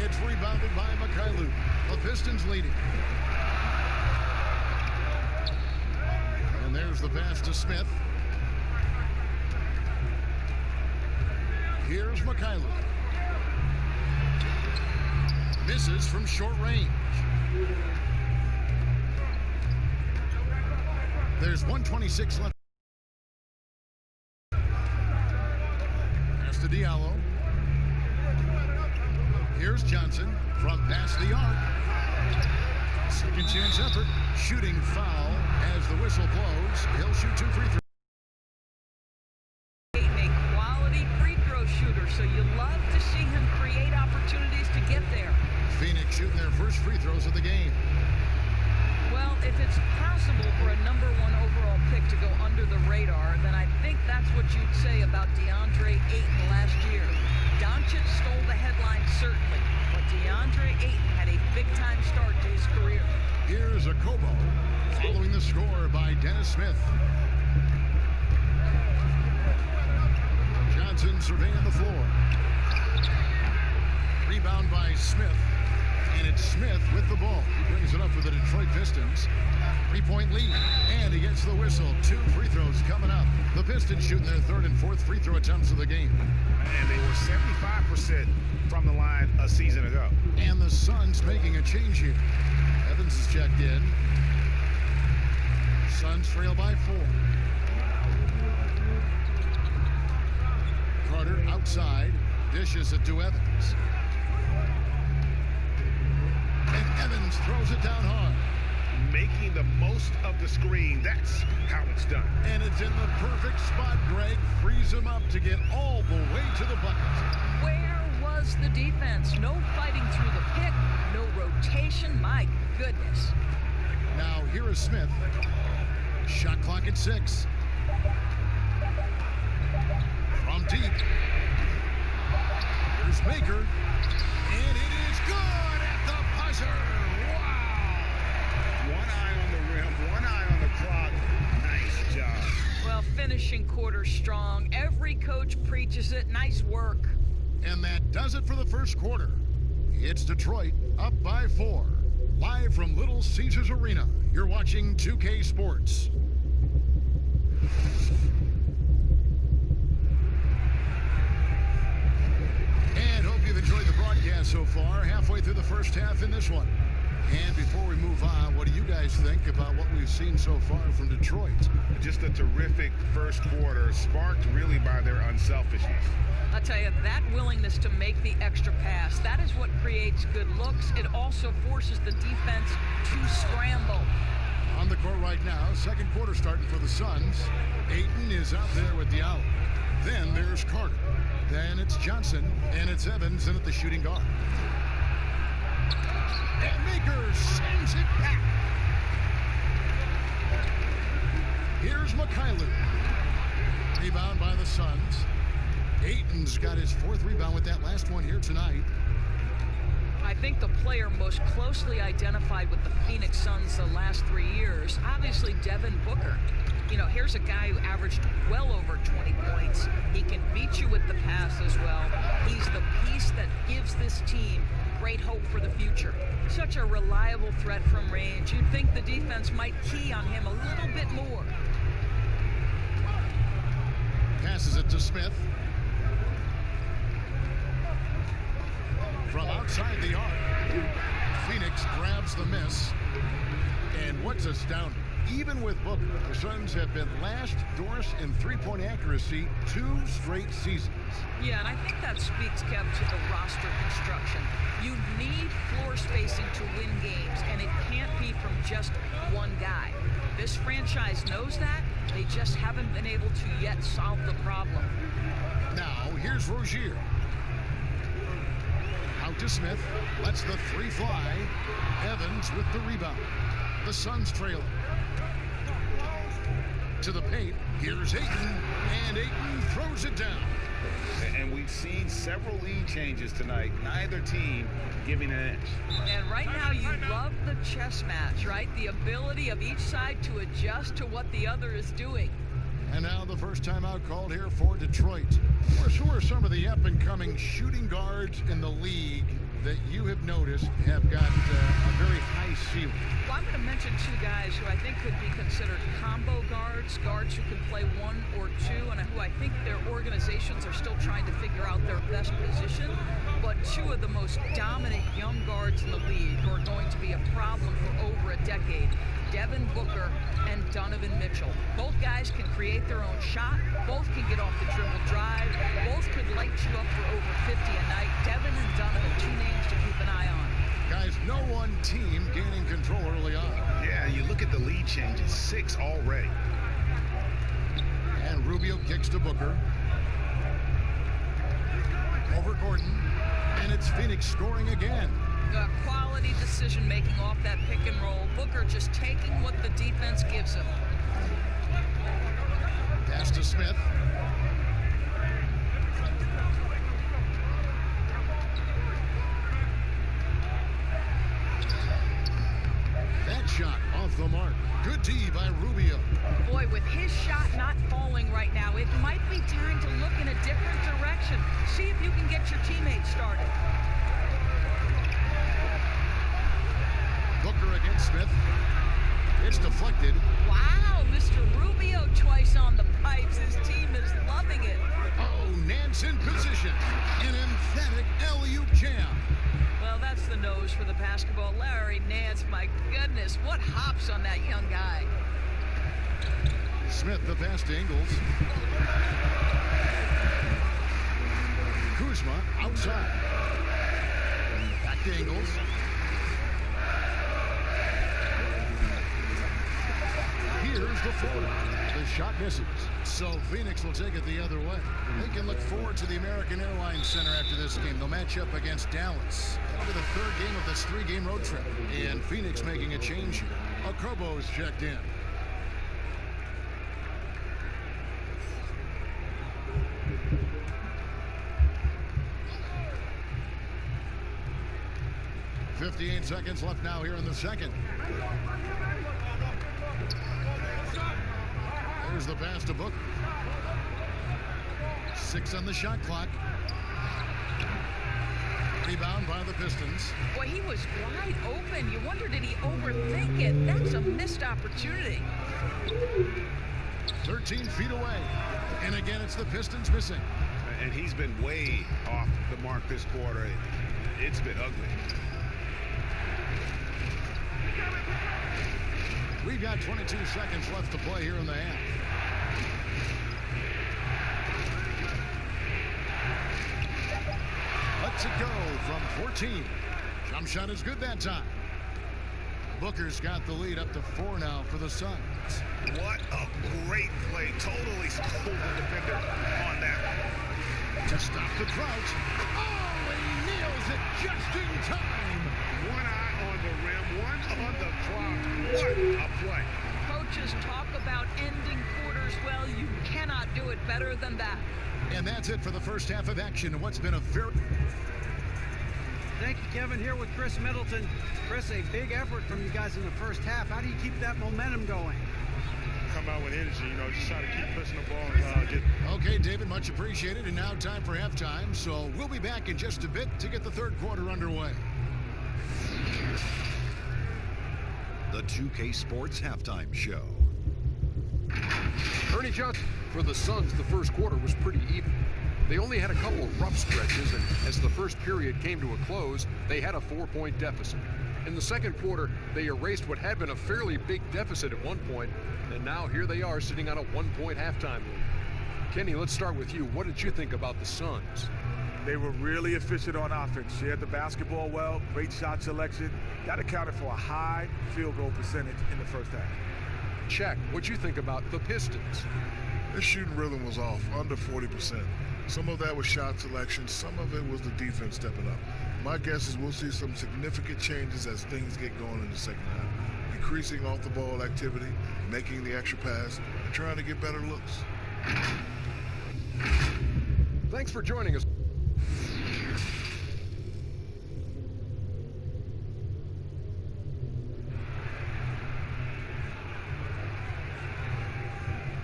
It's rebounded by Mikhailuk. The Pistons leading. And there's the pass to Smith. Here's Mikhailuk. Misses from short range. There's 1:26 left. Pass to Diallo. Here's Johnson from past the arc. Second chance effort. Shooting foul as the whistle blows. He'll shoot 2 free throws. A quality free throw shooter, so you love to see him create opportunities to get there. Phoenix shooting their first free throws of the game. Well, if it's possible for a #1 overall pick to go under the radar, then I think that's what you'd say about DeAndre Ayton last year. Doncic stole the headline, certainly, but DeAndre Ayton had a big-time start to his career. Here's Okobo following the score by Dennis Smith. Johnson surveying the floor. Rebound by Smith. And it's Smith with the ball. He brings it up for the Detroit Pistons. 3-point lead. And he gets the whistle. 2 free throws coming up. The Pistons shooting their 3rd and 4th free throw attempts of the game. And they were 75% from the line a season ago. And the Suns making a change here. Evans is checked in. Suns trail by 4. Carter outside. Dishes it to Evans. And Evans throws it down hard. Making the most of the screen. That's how it's done. And it's in the perfect spot. Greg frees him up to get all the way to the bucket. Where was the defense? No fighting through the pick, no rotation. My goodness. Now here is Smith. Shot clock at 6. From deep. Here's Maker. And it is good at the buzzer. Wow. One eye on the rim, one eye on the clock. Nice job. Well, finishing quarter strong. Every coach preaches it. Nice work. And that does it for the first quarter. It's Detroit up by 4. Live from Little Caesars Arena, you're watching 2K Sports. And hope you've enjoyed the broadcast so far. Halfway through the first half in this one. And before we move on, what do you guys think about what we've seen so far from Detroit? Just a terrific first quarter, sparked really by their unselfishness. I tell tell you, that willingness to make the extra pass, that is what creates good looks. It also forces the defense to scramble. On the court right now, second quarter starting for the Suns. Ayton is out there with Diallo. Then there's Carter. Then it's Johnson, and it's Evans in at the shooting guard. And Maker sends it back. Here's Mikhailu. Rebound by the Suns. Ayton's got his fourth rebound with that last one here tonight. I think the player most closely identified with the Phoenix Suns the last 3 years, obviously Devin Booker. You know, here's a guy who averaged well over 20 points. He can beat you with the pass as well. He's the piece that gives this team great hope for the future. Such a reliable threat from range. You'd think the defense might key on him a little bit more. Passes it to Smith. From outside the arc, Phoenix grabs the miss. And what's astounding, even with Booker, the Suns have been last, Doris, in three-point accuracy 2 straight seasons. Yeah, and I think that speaks, Kev, to the roster construction. You need floor spacing to win games, and it can't be from just one guy. This franchise knows that. They just haven't been able to yet solve the problem. Now, here's Rozier. Out to Smith. Lets the three fly. Evans with the rebound. The Suns trailing. To the paint. Here's Ayton. And Ayton throws it down. And we've seen several lead changes tonight. Neither team giving an inch. And right now you love the chess match, right? The ability of each side to adjust to what the other is doing. And now the first timeout called here for Detroit. Who are some of the up-and-coming shooting guards in the league that you have noticed have got a very high ceiling? Well, I'm going to mention 2 guys who I think could be considered combo guards, guards who can play 1 or 2, and who I think their organizations are still trying to figure out their best position. But 2 of the most dominant young guards in the league who are going to be a problem for over a decade. Devin Booker and Donovan Mitchell. Both guys can create their own shot. Both can get off the dribble drive. Both could light you up for over 50 a night. Devin and Donovan, 2 names to keep an eye on. Guys, no one team gaining control early on. Yeah, you look at the lead changes, 6 already. And Rubio kicks to Booker. Over Gordon. And it's Phoenix scoring again. Quality decision-making off that pick and roll. Booker just taking what the defense gives him. Pass to Smith. That shot off the mark. Good D by Rubio. Boy, with his shot not falling right now, it might be time to look in a different direction. See if you can get your teammates started. Booker against Smith. It's deflected. Wow, Mr. Rubio twice on the pipes. His team is loving it. Oh, Nance in position. An emphatic alley-oop jam. Well, that's the nose for the basketball. Larry Nance, my goodness, what hops on that young guy. Smith, the pass to Ingles. Kuzma outside. Back to Ingles. Here's the fourth. The shot misses. So Phoenix will take it the other way. They can look forward to the American Airlines Center after this game. They'll match up against Dallas. That'll be the 3rd game of this 3-game road trip. And Phoenix making a change here. Okobo's checked in. .58 seconds left now here in the second. There's the pass to Booker. 6 on the shot clock. Rebound by the Pistons. Boy, he was wide open. You wonder, did he overthink it? That's a missed opportunity. 13 feet away. And again, it's the Pistons missing. And he's been way off the mark this quarter. It's been ugly. We've got 22 seconds left to play here in the half. lets it go from 14. Jump shot is good that time. Booker's got the lead up to 4 now for the Suns. What a great play. Totally schooled the defender on that one. To stop the drought. Oh, he nails it just in time. One eye on the rim, one on the clock. What a play. Coaches talk about ending quarters well. You cannot do it better than that. And that's it for the first half of action. What's been a very... Thank you, Kevin. Here with Chris Middleton. Chris, a big effort from you guys in the first half. How do you keep that momentum going? Come out with energy, just try to keep pushing the ball. Okay, David, much appreciated. And now time for halftime. So we'll be back in just a bit to get the third quarter underway. The 2K Sports Halftime Show. Ernie Johnson. For the Suns, the first quarter was pretty even. They only had a couple of rough stretches, and as the first period came to a close, they had a 4-point deficit. In the second quarter, they erased what had been a fairly big deficit at one point, and now here they are sitting on a 1-point halftime lead. Kenny, let's start with you. What did you think about the Suns? They were really efficient on offense. Shared the basketball well, great shot selection. That accounted for a high field goal percentage in the first half. Check. What'd you think about the Pistons? Their shooting rhythm was off, under 40%. Some of that was shot selection. Some of it was the defense stepping up. My guess is we'll see some significant changes as things get going in the second half. Increasing off-the-ball activity, making the extra pass, and trying to get better looks. Thanks for joining us.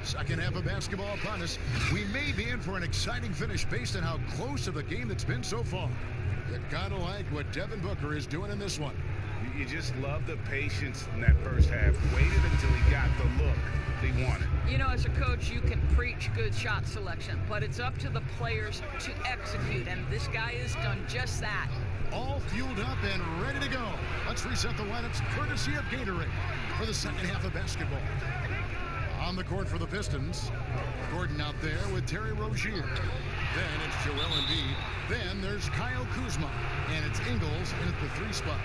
Second half of basketball upon us. We may be in for an exciting finish based on how close of the game that's been so far. You gotta like what Devin Booker is doing in this one. You just love the patience in that first half. Waited until he got the look they wanted. You know, as a coach, you can preach good shot selection, but it's up to the players to execute, and this guy has done just that. All fueled up and ready to go. Let's reset the lineups courtesy of Gatorade for the second half of basketball. On the court for the Pistons, Gordon out there with Terry Rozier. Then it's Joel Embiid. Then there's Kyle Kuzma. And it's Ingles in at the 3 spot.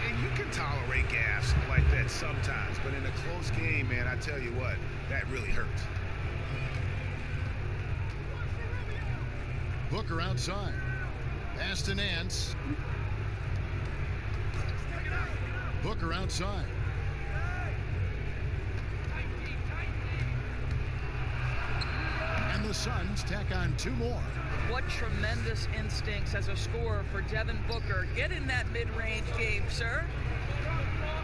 And you can tolerate gas like that sometimes, but in a close game, man, I tell you what, that really hurts. Booker outside. Pass to Nance. Booker outside. And the Suns tack on 2 more. What tremendous instincts as a scorer for Devin Booker. Get in that mid-range game, sir.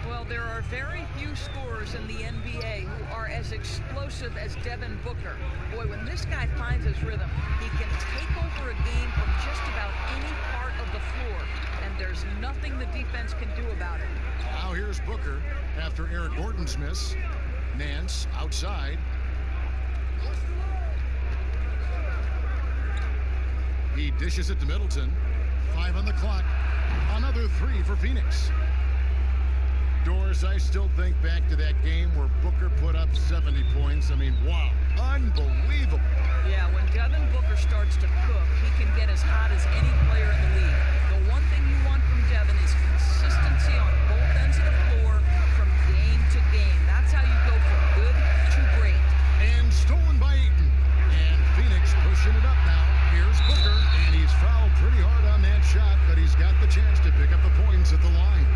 Well, there are very few scorers in the NBA who are as explosive as Devin Booker. Boy, when this guy finds his rhythm, he can take over a game from just about any part of the floor, and there's nothing the defense can do about it. Now here's Booker after Eric Gordon's miss. Nance outside. He dishes it to Middleton. 5 on the clock. Another 3 for Phoenix. Doris, I still think back to that game where Booker put up 70 points. I mean, wow, unbelievable. Yeah, when Devin Booker starts to cook, he can get as hot as any player in the league. The one thing you want from Devin is consistency on both ends of the floor from game to game. That's how you go from good to great. And stolen by Ayton. And Phoenix pushing it up now. Here's Booker, and he's fouled pretty hard on that shot, but he's got the chance to pick up the points at the line.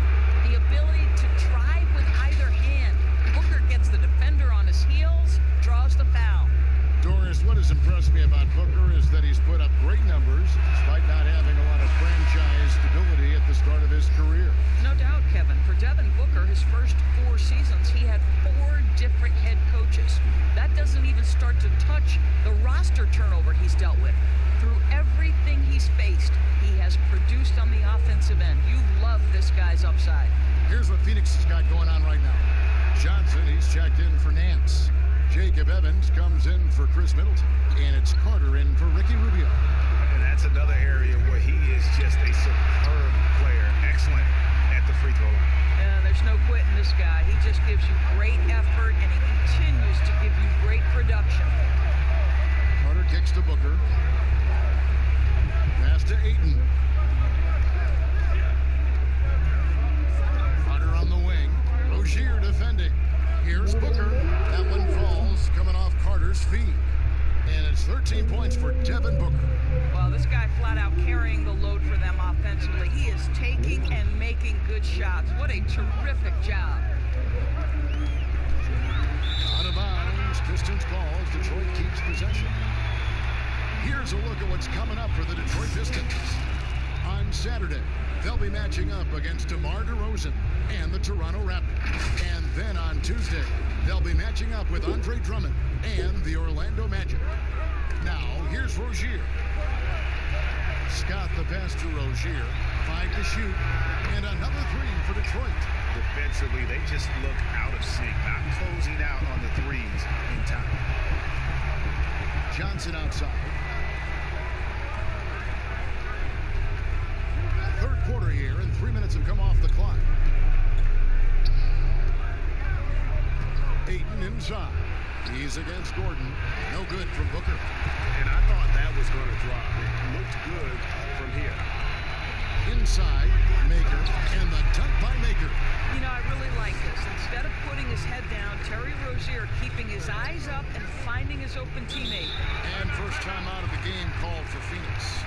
The ability to drive with either hand. Booker gets the defender on his heels, draws the foul. Doris, what has impressed me about Booker is that he's put up great numbers despite not having a lot of franchise stability at the start of his career. No doubt, Kevin. For Devin Booker, his first 4 seasons, he had 4 different head coaches. That doesn't even start to touch the roster turnover he's dealt with. Through everything he's faced, he has produced on the offensive end. You love this guy's upside. Here's what Phoenix has got going on right now. Johnson, he's checked in for Nance. Jacob Evans comes in for Chris Middleton. And it's Carter in for Ricky Rubio. And that's another area where he is just a superb player. Excellent at the free throw line. Yeah, there's no quitting this guy. He just gives you great effort, and he continues to give you great production. Carter kicks to Booker. Pass to Ayton. shots. What a terrific job. Out of bounds. Pistons ball as Detroit keeps possession. Here's a look at what's coming up for the Detroit Pistons. On Saturday, they'll be matching up against DeMar DeRozan and the Toronto Raptors. And then on Tuesday, they'll be matching up with Andre Drummond and the Orlando Magic. Now, here's Rozier. Scott the pass to Rozier. 5 to shoot. And another 3 for Detroit. Defensively, they just look out of sync, not closing out on the threes in time. Johnson outside. Third quarter here, and 3 minutes have come off the clock. Ayton inside. He's against Gordon. No good from Booker. And I thought that was going to drop. It looked good from here. Inside, Maker, and the dunk by Maker. You know, I really like this. Instead of putting his head down, Terry Rozier keeping his eyes up and finding his open teammate. And first time out of the game called for Phoenix.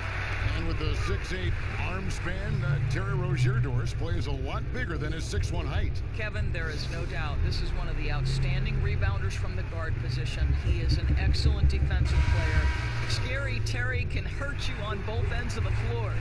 And with the 6'8" arm span, Terry Rozier Doris plays a lot bigger than his 6'1" height. Kevin, there is no doubt this is one of the outstanding rebounders from the guard position. He is an excellent defensive player. Scary Terry can hurt you on both ends of the floor.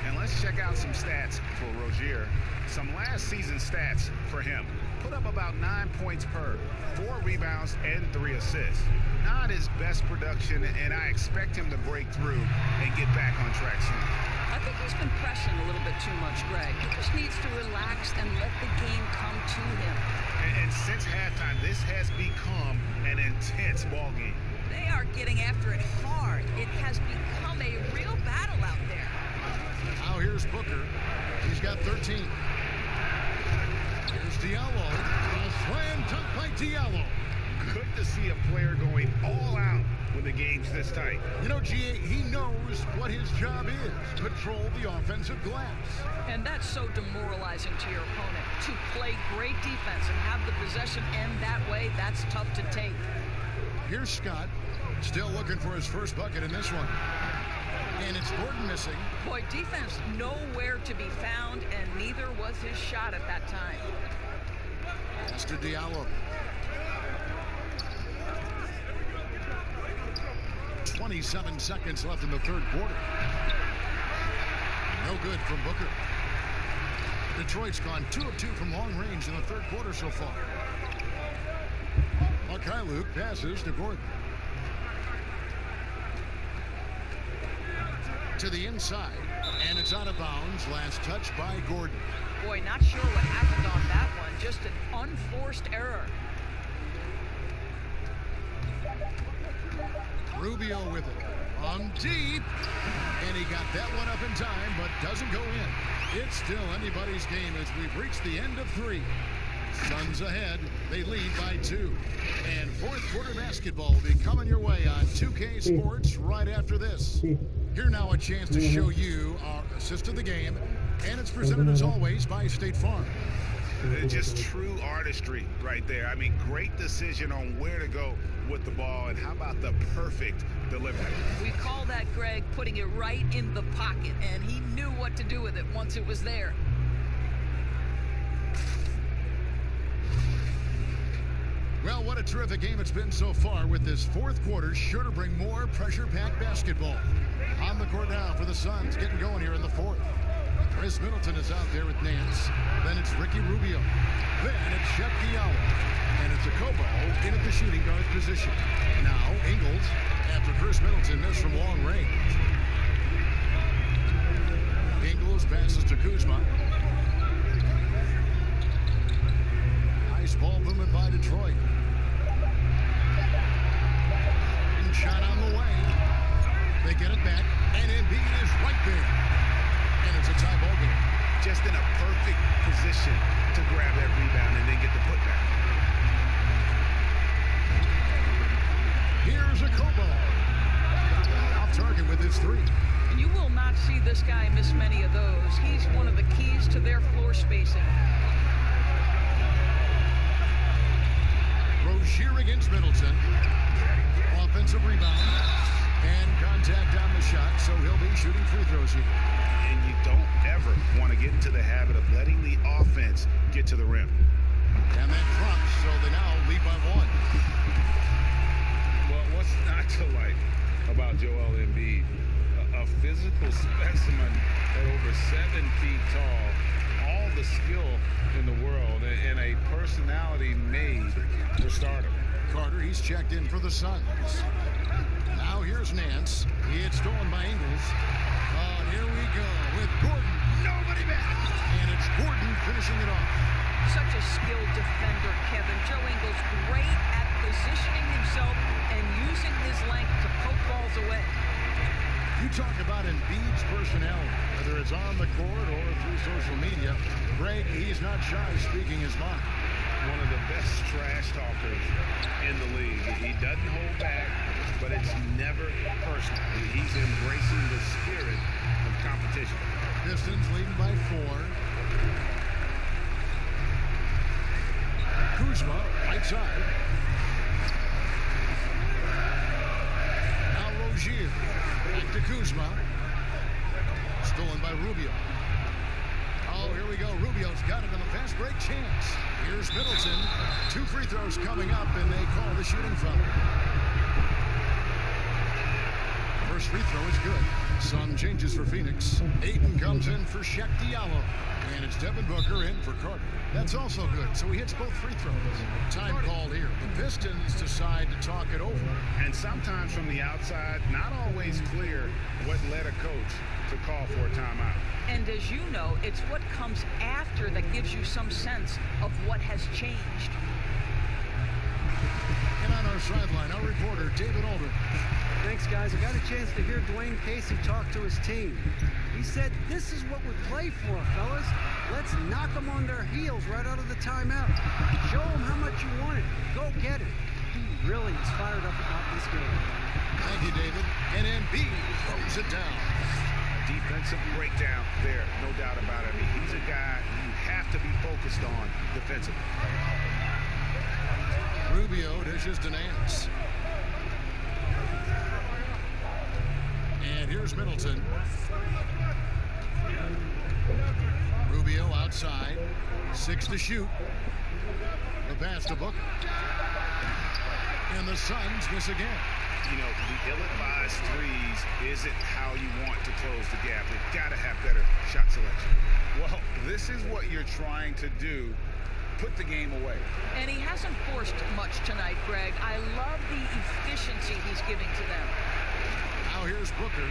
And let's check out some stats for Rozier. Some last season stats for him. Put up about 9 points per, 4 rebounds, and 3 assists. Not his best production, and I expect him to break through and get back on track soon. I think he's been pressing a little bit too much, Greg. He just needs to relax and let the game come to him. And since halftime, this has become an intense ball game. They are getting after it hard. It has become a real battle out there. Now here's Booker. He's got 13. Here's Diallo. A slam dunk by Diallo. Good to see a player going all out when the game's this tight. You know, G.A., he knows what his job is. Control the offensive glass. And that's so demoralizing to your opponent. To play great defense and have the possession end that way, that's tough to take. Here's Scott. Still looking for his first bucket in this one. And it's Gordon missing. Boy, defense nowhere to be found, and neither was his shot at that time. Pass to Diallo. 27 seconds left in the third quarter. No good from Booker. Detroit's gone 2 of 2 from long range in the third quarter so far. Luke passes to Gordon. To the inside, and it's out of bounds. Last touch by Gordon. Boy, not sure what happened on that one. Just an unforced error. Rubio with it. From deep. And he got that one up in time, but doesn't go in. It's still anybody's game as we've reached the end of 3. Suns ahead. They lead by 2. And fourth quarter basketball will be coming your way on 2K Sports right after this. Here now a chance to show you our assist of the game. And it's presented as always by State Farm. Just true artistry right there. I mean, great decision on where to go with the ball, and how about the perfect delivery? We call that, Greg, putting it right in the pocket, and he knew what to do with it once it was there. Well, what a terrific game it's been so far, with this fourth quarter sure to bring more pressure-packed basketball. On the court now for the Suns, getting going here in the fourth. Chris Middleton is out there with Nance. Then it's Ricky Rubio. Then it's Shep Diallo. And it's Okobo in at the shooting guard position. Now Ingles, after Chris Middleton missed from long range. Ingles passes to Kuzma. Nice ball movement by Detroit. And shot on the way. They get it back, and Embiid is right there. And it's a tie ball game. Just in a perfect position to grab that rebound and then get the putback. Here's Okobo. Off target with his 3. And you will not see this guy miss many of those. He's one of the keys to their floor spacing. Rozier against Middleton. Offensive rebound. And contact on the shot, so he'll be shooting free throws here. And you don't ever want to get into the habit of letting the offense defense get to the rim. And that drops, so they now lead by 1. Well, what's not to like about Joel Embiid? A physical specimen at over 7 feet tall, all the skill in the world, and a personality made for stardom. Carter, he's checked in for the Suns. Now here's Nance. It's stolen by Ingles. Here we go with Gordon. Nobody back. And it's Gordon finishing it off. Such a skilled defender, Kevin. Joe Ingles great at positioning himself and using his length to poke balls away. You talk about Embiid's personality, whether it's on the court or through social media. Greg, he's not shy speaking his mind. One of the best trash talkers in the league. He doesn't hold back, but it's never personal. He's embracing the spirit of competition. Pistons leading by 4. Kuzma, right side. Now Rozier. Back to Kuzma. Stolen by Rubio. Oh, here we go. Rubio's got it in the fast break chance. Here's Middleton. 2 free throws coming up, and they call the shooting foul. First free throw is good. Some changes for Phoenix. Ayton comes in for Shaq Diallo. And it's Devin Booker in for Carter. That's also good. So he hits both free throws. Time called here. The Pistons decide to talk it over. And sometimes from the outside, not always clear what led a coach to call for a timeout. And as you know, it's what comes after that gives you some sense of what has changed. And on our sideline, our reporter, David Aldridge. Thanks, guys. I got a chance to hear Dwayne Casey talk to his team. He said, this is what we play for, fellas. Let's knock them on their heels right out of the timeout. Show them how much you want it. Go get it. He really is fired up about this game. Thank you, David. And Embiid throws it down. Defensive breakdown there, no doubt about it. I mean, he's a guy you have to be focused on defensively. Rubio dishes to Nance. And here's Middleton. Rubio outside. 6 to shoot. The pass to Booker. And the Suns miss again. You know, the ill-advised threes isn't how you want to close the gap. You've got to have better shot selection. Well, this is what you're trying to do. Put the game away. And he hasn't forced much tonight, Greg. I love the efficiency he's giving to them. Now here's Booker.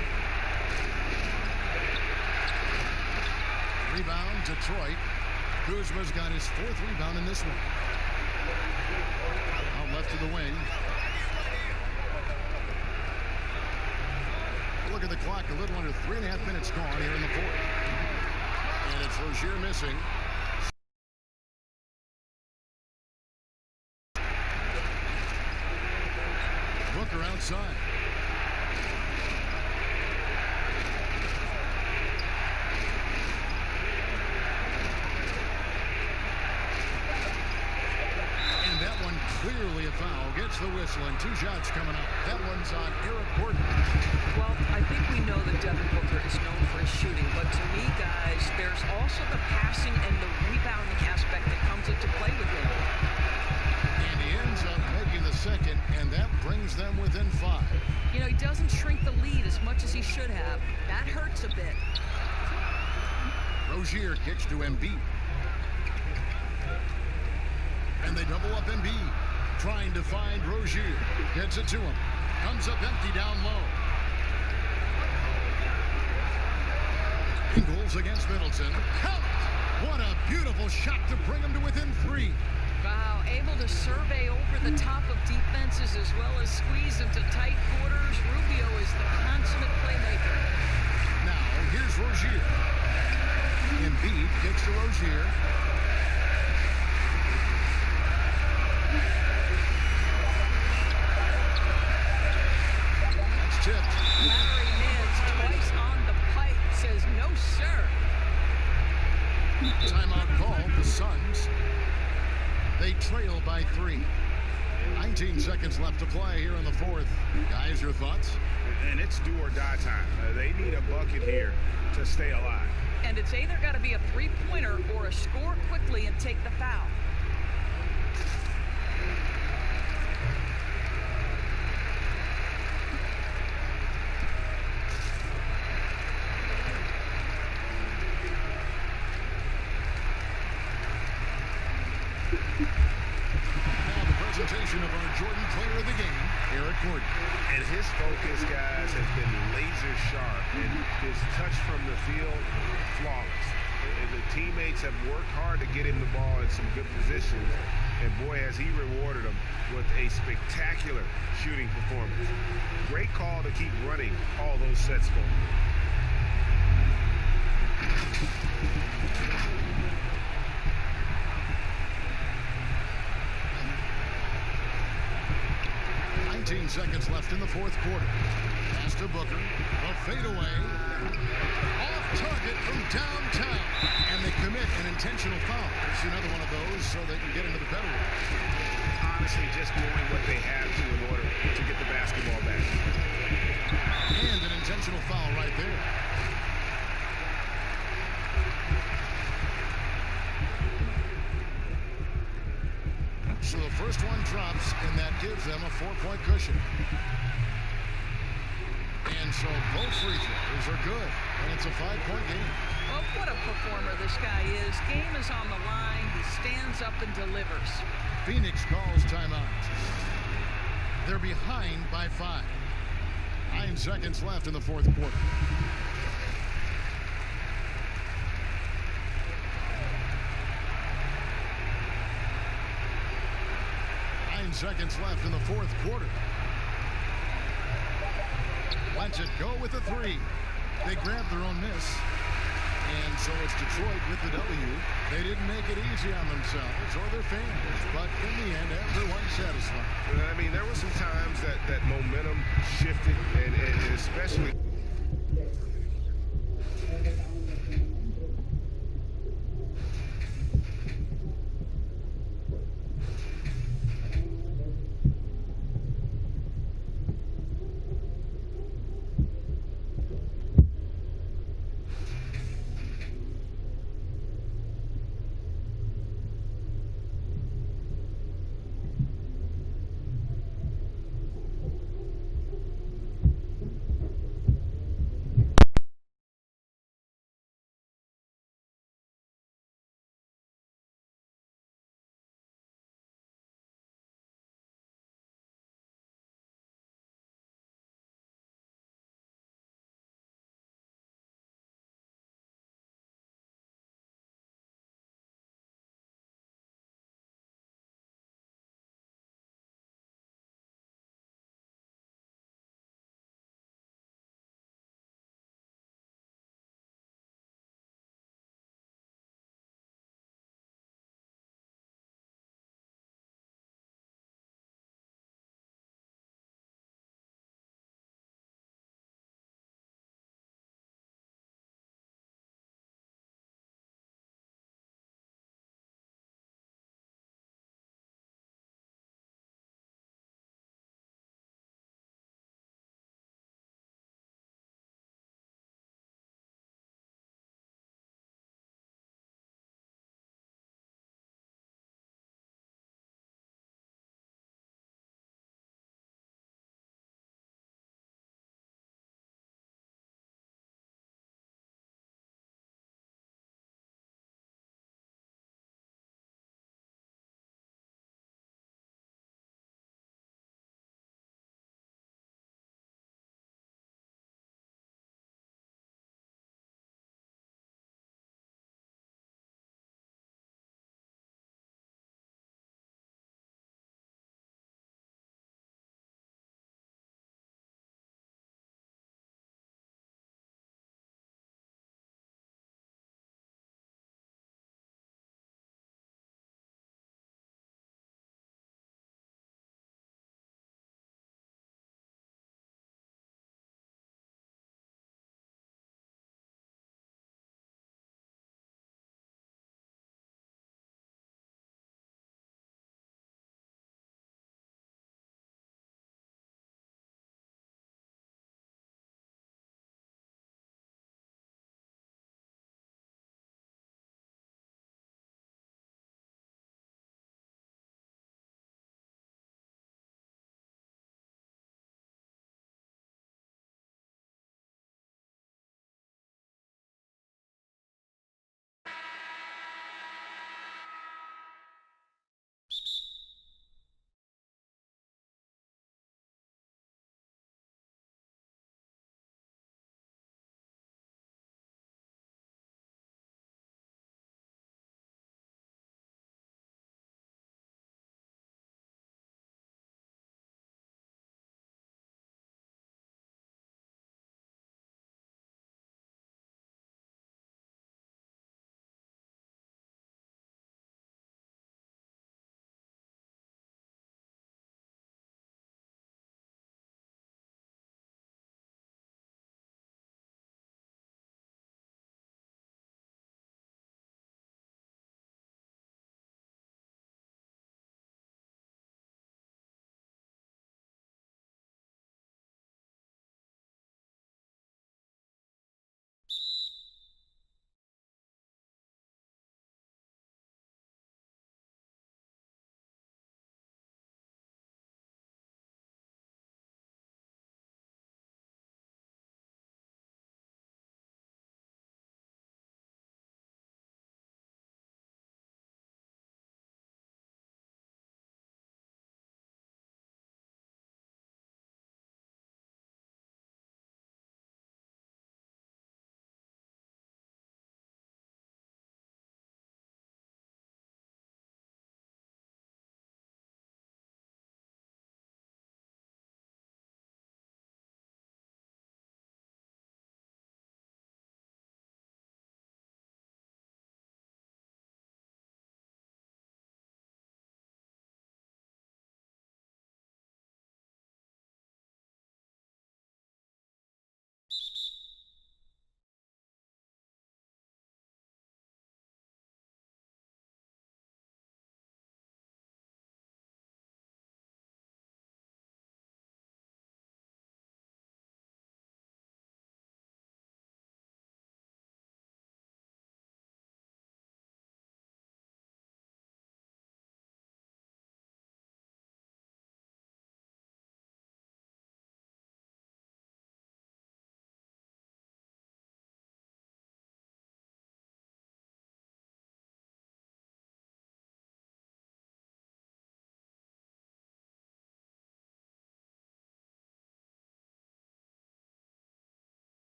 Rebound, Detroit. Kuzma's got his 4th rebound in this one. Out left to the wing. Look at the clock, a little under 3.5 minutes gone here in the 4th. And it's Rozier missing. Booker outside. And that one clearly a foul. Gets the whistle and 2 shots coming up. That one's on Eric Gordon. Well, I think we know that Devin Booker is known for his shooting, but to me, guys, there's also the passing and the rebounding aspect that comes into play with him. And he ends up making the second, and that brings them within 5. You know, he doesn't shrink the lead as much as he should have. That hurts a bit. Rozier kicks to Embiid. And they double up Embiid. Trying to find Rozier. Gets it to him. Comes up empty down low. Ingles against Middleton. Count! What a beautiful shot to bring him to within 3. Wow, able to survey over the top of defenses as well as squeeze into tight quarters. Rubio is the consummate playmaker. Now, here's Rozier. Embiid kicks to Rozier. That's tipped. Larry Nance twice on the pipe says no, sir. Timeout call, the Suns. They trail by 3. 19 seconds left to play here in the fourth. Guys, your thoughts? And it's do or die time. They need a bucket here to stay alive. And it's either got to be a three-pointer or a score quickly and take the foul. Now the presentation of our Jordan Player of the Game, Eric Gordon. And his focus, guys, has been laser sharp, and his touch from the field, flawless. And the teammates have worked hard to get him the ball in some good positions, and boy, has he rewarded them with a spectacular shooting performance. Great call to keep running all those sets forward. Seconds left in the fourth quarter. Pass to Booker. A fadeaway. Off target from downtown. And they commit an intentional foul. It's another one of those so they can get into the penalty. Honestly, just doing what they have to in order to get the basketball back. And an intentional foul right there. So the first one drops, and that gives them a 4-point cushion. And so both free throws are good, and it's a 5-point game. Well, what a performer this guy is. Game is on the line. He stands up and delivers. Phoenix calls timeout. They're behind by 5. 9 seconds left in the fourth quarter. Seconds left in the fourth quarter. Lets it go with a 3. They grabbed their own miss. And so it's Detroit with the W. They didn't make it easy on themselves or their fans, but in the end, everyone's satisfied. I mean, there were some times that momentum shifted, and especially...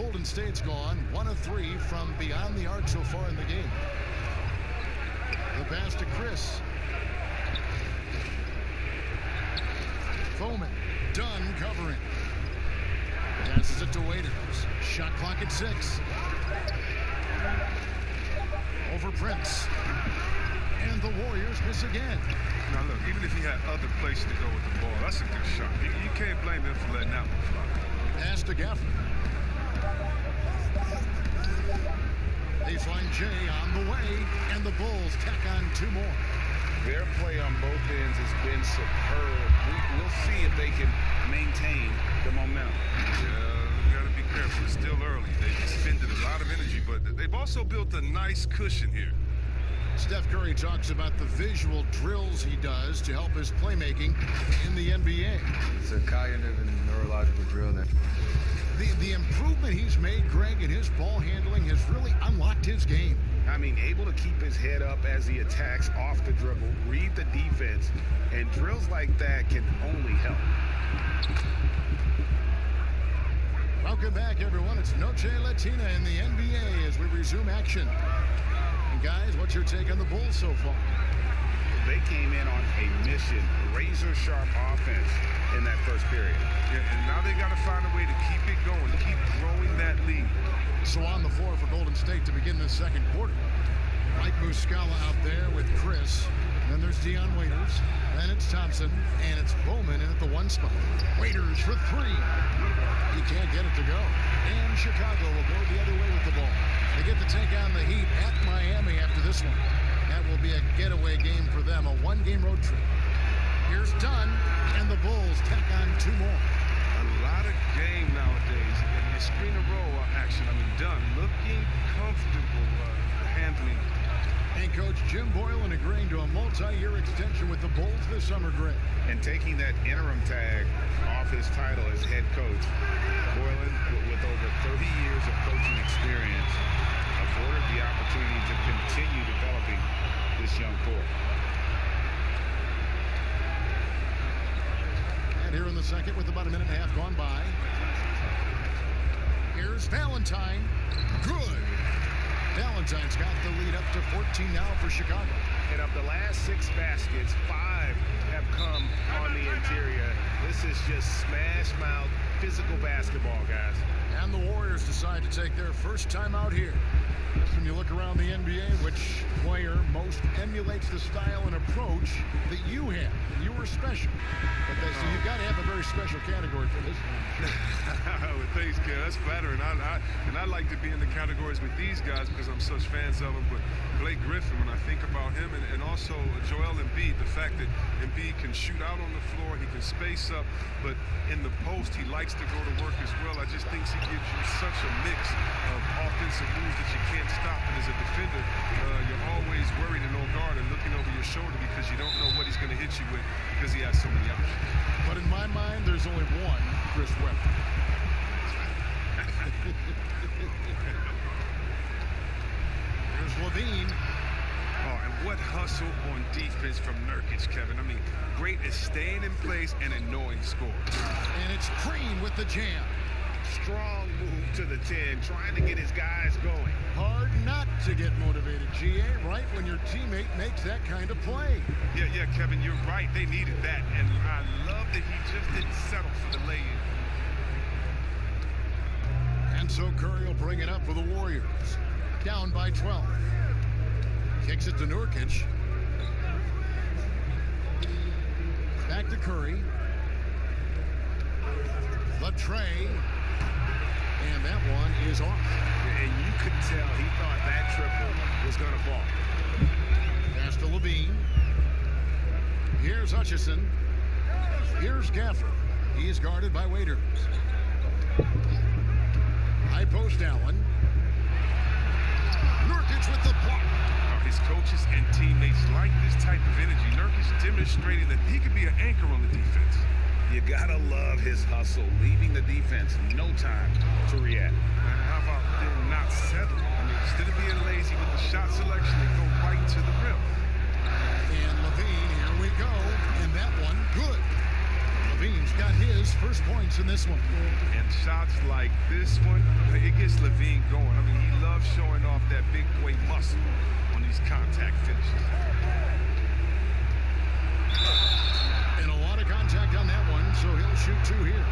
Golden State's gone 1 of 3 from beyond the arc so far in the game. The pass to Chris. Foreman. Dunn covering. Passes it to Waiters. Shot clock at 6. Over Prince. And the Warriors miss again. Now look, even if he had other places to go with the ball, that's a good shot. You can't blame him for letting that one fly. Pass to Gafford. They find Jay on the way, and the Bulls tack on 2 more. Their play on both ends has been superb. We'll see if they can maintain the momentum. Yeah, you got to be careful. It's still early. They've expended a lot of energy, but they've also built a nice cushion here. Steph Curry talks about the visual drills he does to help his playmaking in the NBA. It's a cognitive and neurological drill there. The improvement he's made, Greg, in his ball handling has really unlocked his game. I mean, able to keep his head up as he attacks off the dribble, read the defense, and drills like that can only help. Welcome back, everyone. It's Noche Latina in the NBA as we resume action. And guys, what's your take on the Bulls so far? They came in on a mission, razor-sharp offense in that first period. Yeah, and now they got to find a way to keep it going, keep growing that lead. So on the floor for Golden State to begin the second quarter. Mike Muscala out there with Chris. Then there's Dion Waiters. Then it's Thompson. And it's Bowman in at the 1 spot. Waiters for 3. He can't get it to go. And Chicago will go the other way with the ball. They get to take on the Heat at Miami after this one. That will be a getaway game for them, a 1-game road trip. Here's Dunn, and the Bulls tack on 2 more. A lot of game nowadays, and the screen and roll action. I mean, Dunn looking comfortable handling. And Coach Jim Boylan agreeing to a multi-year extension with the Bulls this summer, Greg. And taking that interim tag off his title as head coach, Boylan, with over 30 years of coaching experience, afforded the opportunity to continue developing this young core. And here in the second with about a minute and a half gone by. Here's Valentine. Good. Valentine's got the lead up to 14 now for Chicago. And of the last 6 baskets, 5 have come on the interior. This is just smash mouth physical basketball, guys. And the Warriors decide to take their first time out here. When you look around the NBA, which player most emulates the style and approach that you have? You were special. But so you've got to have a very special category for this one. Well, thanks, Ken. That's flattering. I like to be in the categories with these guys because I'm such fans of them. But Blake Griffin, when I think about him, and also Joel Embiid, the fact that Embiid can shoot out on the floor, he can space up, but in the post, he likes to go to work as well. I just think he gives you such a mix of offensive moves that you can't stop. And as a defender, you're always worried and on guard and looking over your shoulder because you don't know what he's going to hit you with because he has so many options. But in my mind, there's only one Chris Webber. Here's Levine. Oh, and what hustle on defense from Nurkic, Kevin. I mean, great at staying in place and annoying scores. And it's Green with the jam. Strong move to the 10, trying to get his guys going. Hard not to get motivated, GA, right when your teammate makes that kind of play. Yeah, Kevin, you're right. They needed that. And I love that he just didn't settle for the lay-in. And so Curry will bring it up for the Warriors. Down by 12. Kicks it to Nurkic. Back to Curry. The tray. And that one is off. And you could tell he thought that triple was going to fall. Pass to Levine. Here's Hutchison. Here's Gafford. He's guarded by Waiters. High post Allen. Nurkic with the block. His coaches and teammates like this type of energy. Nurkic demonstrating that he could be an anchor on the defense. You gotta love his hustle, leaving the defense no time to react. And how about them not settling? I mean, instead of being lazy with the shot selection, they go right to the rim. And Levine, here we go. And that one, good. LaVine's got his first points in this one. And shots like this one, it gets LaVine going. I mean, he loves showing off that big boy muscle on these contact finishes. And a lot of contact on that one, so he'll shoot 2 here.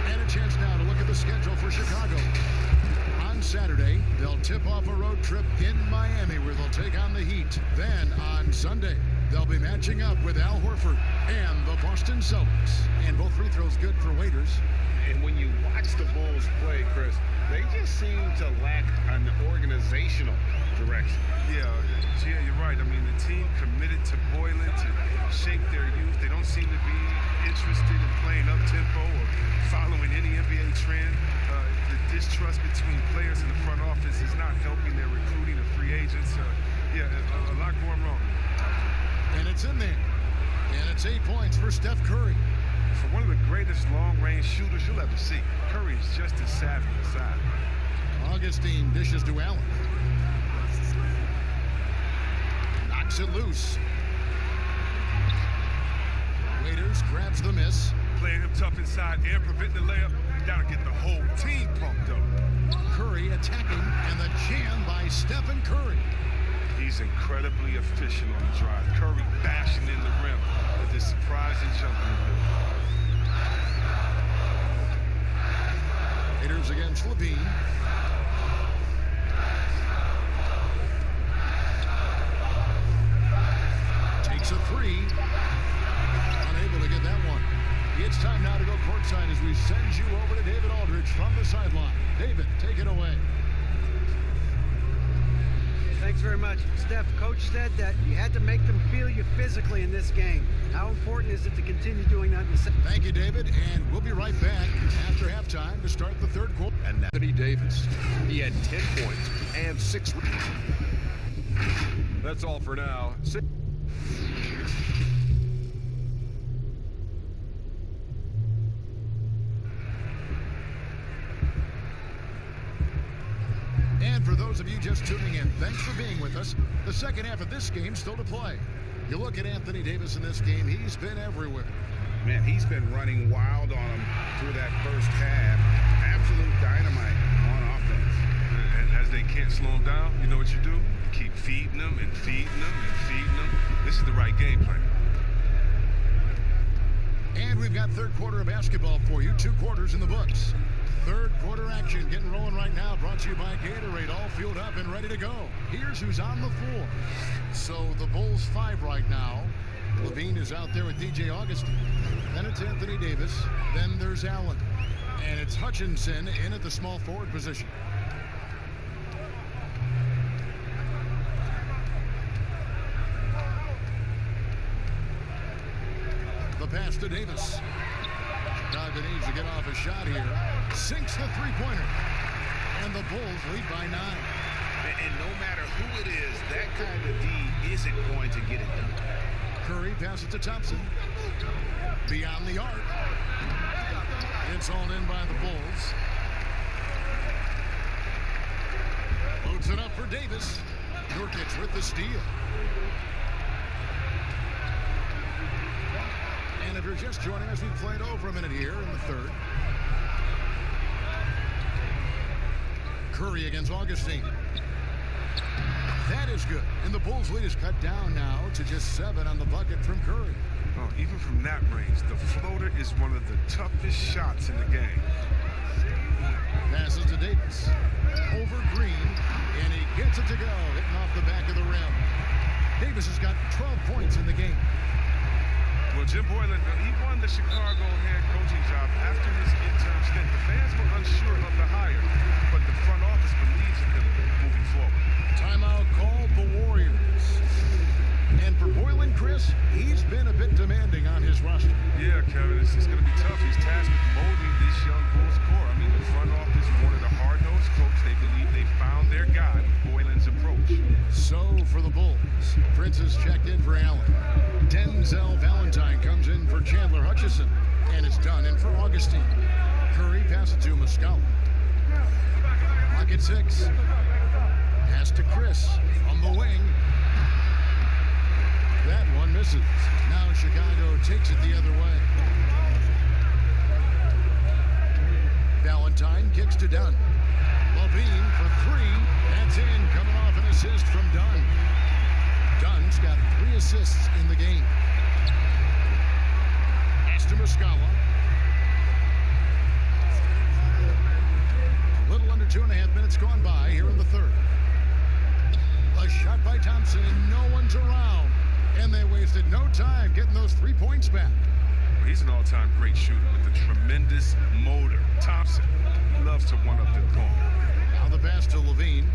And a chance now to look at the schedule for Chicago. On Saturday, they'll tip off a road trip in Miami where they'll take on the Heat. Then on Sunday, they'll be matching up with Al Horford and the Boston Celtics. And both free throws good for Waiters. And when you watch the Bulls play, Chris, they just seem to lack an organizational direction. Yeah, you're right. I mean, the team committed to Boylan to shape their youth. They don't seem to be interested in playing up-tempo or following any NBA trend. The distrust between players in the front office is not helping their recruiting of free agents. A lot going wrong. And it's in there. And it's 8 points for Steph Curry. For one of the greatest long-range shooters you'll ever see, Curry is just as savvy inside. Augustine dishes to Allen. Knocks it loose. Waiters grabs the miss. Playing him tough inside and preventing the layup. Gotta get the whole team pumped up. Curry attacking, and the jam by Stephen Curry. He's incredibly efficient on the drive. Curry bashing in the rim with his surprising jumping. Waiters against LaVine. Takes a 3. Unable to get that one. It's time now to go courtside as we send you over to David Aldridge from the sideline. David, take it away. Thanks very much. Steph, Coach said that you had to make them feel you physically in this game. How important is it to continue doing that in the second? Thank you, David, and we'll be right back after halftime to start the third quarter. And Anthony Davis. He had 10 points and 6. That's all for now. And for those of you just tuning in, thanks for being with us. The second half of this game still to play. You look at Anthony Davis in this game, he's been everywhere. Man, he's been running wild on him through that first half. Absolute dynamite on offense. And as they can't slow him down, you know what you do? Keep feeding them and feeding them and feeding them. This is the right game plan. And we've got third quarter of basketball for you. 2 quarters in the books. Third quarter action getting rolling right now. Brought to you by Gatorade. All fueled up and ready to go. Here's who's on the floor. So the Bulls 5 right now. LaVine is out there with DJ Augustine. Then it's Anthony Davis. Then there's Allen. And it's Hutchinson in at the small forward position. The pass to Davis. Chicago needs to get off a shot here. Sinks the three-pointer. And the Bulls lead by 9. And no matter who it is, that kind of D isn't going to get it done. Curry passes to Thompson. Beyond the arc. It's all in by the Bulls. Loads it up for Davis. Nurkic with the steal. And if you're just joining us, we've played over a minute here in the third. Curry against Augustine. That is good. And the Bulls' lead is cut down now to just 7 on the bucket from Curry. Oh, even from that range, the floater is one of the toughest shots in the game. Passes to Davis. Over Green. And he gets it to go. Hitting off the back of the rim. Davis has got 12 points in the game. Well, Jim Boylan, he won the Chicago head coaching job after his interim stint. The fans were unsure of the hire, but the front office believes in him moving forward. Timeout called the Warriors. And for Boylan, Chris, he's been a bit demanding on his roster. Yeah, Kevin, it's going to be tough. He's tasked with molding this young Bulls core. I mean, the front office wanted a hard-nosed coach. They believe they found their guy with Boylan's approach. So for the Bulls, Prince has checked in for Allen. Denzel Valentine comes in for Chandler Hutchison. And it's done in for Augustine. Curry passes to Muscala. Clock at 6. Pass to Chris on the wing. That one misses. Now Chicago takes it the other way. time, kicks to Dunn. Levine for three. That's in, coming off an assist from Dunn. Dunn's got 3 assists in the game. Pass to Muscala. A little under 2.5 minutes gone by here in the third. A shot by Thompson, and no one's around. And they wasted no time getting those 3 points back. Well, he's an all-time great shooter with a tremendous motor. Thompson loves to one-up the ball. Now the pass to Levine.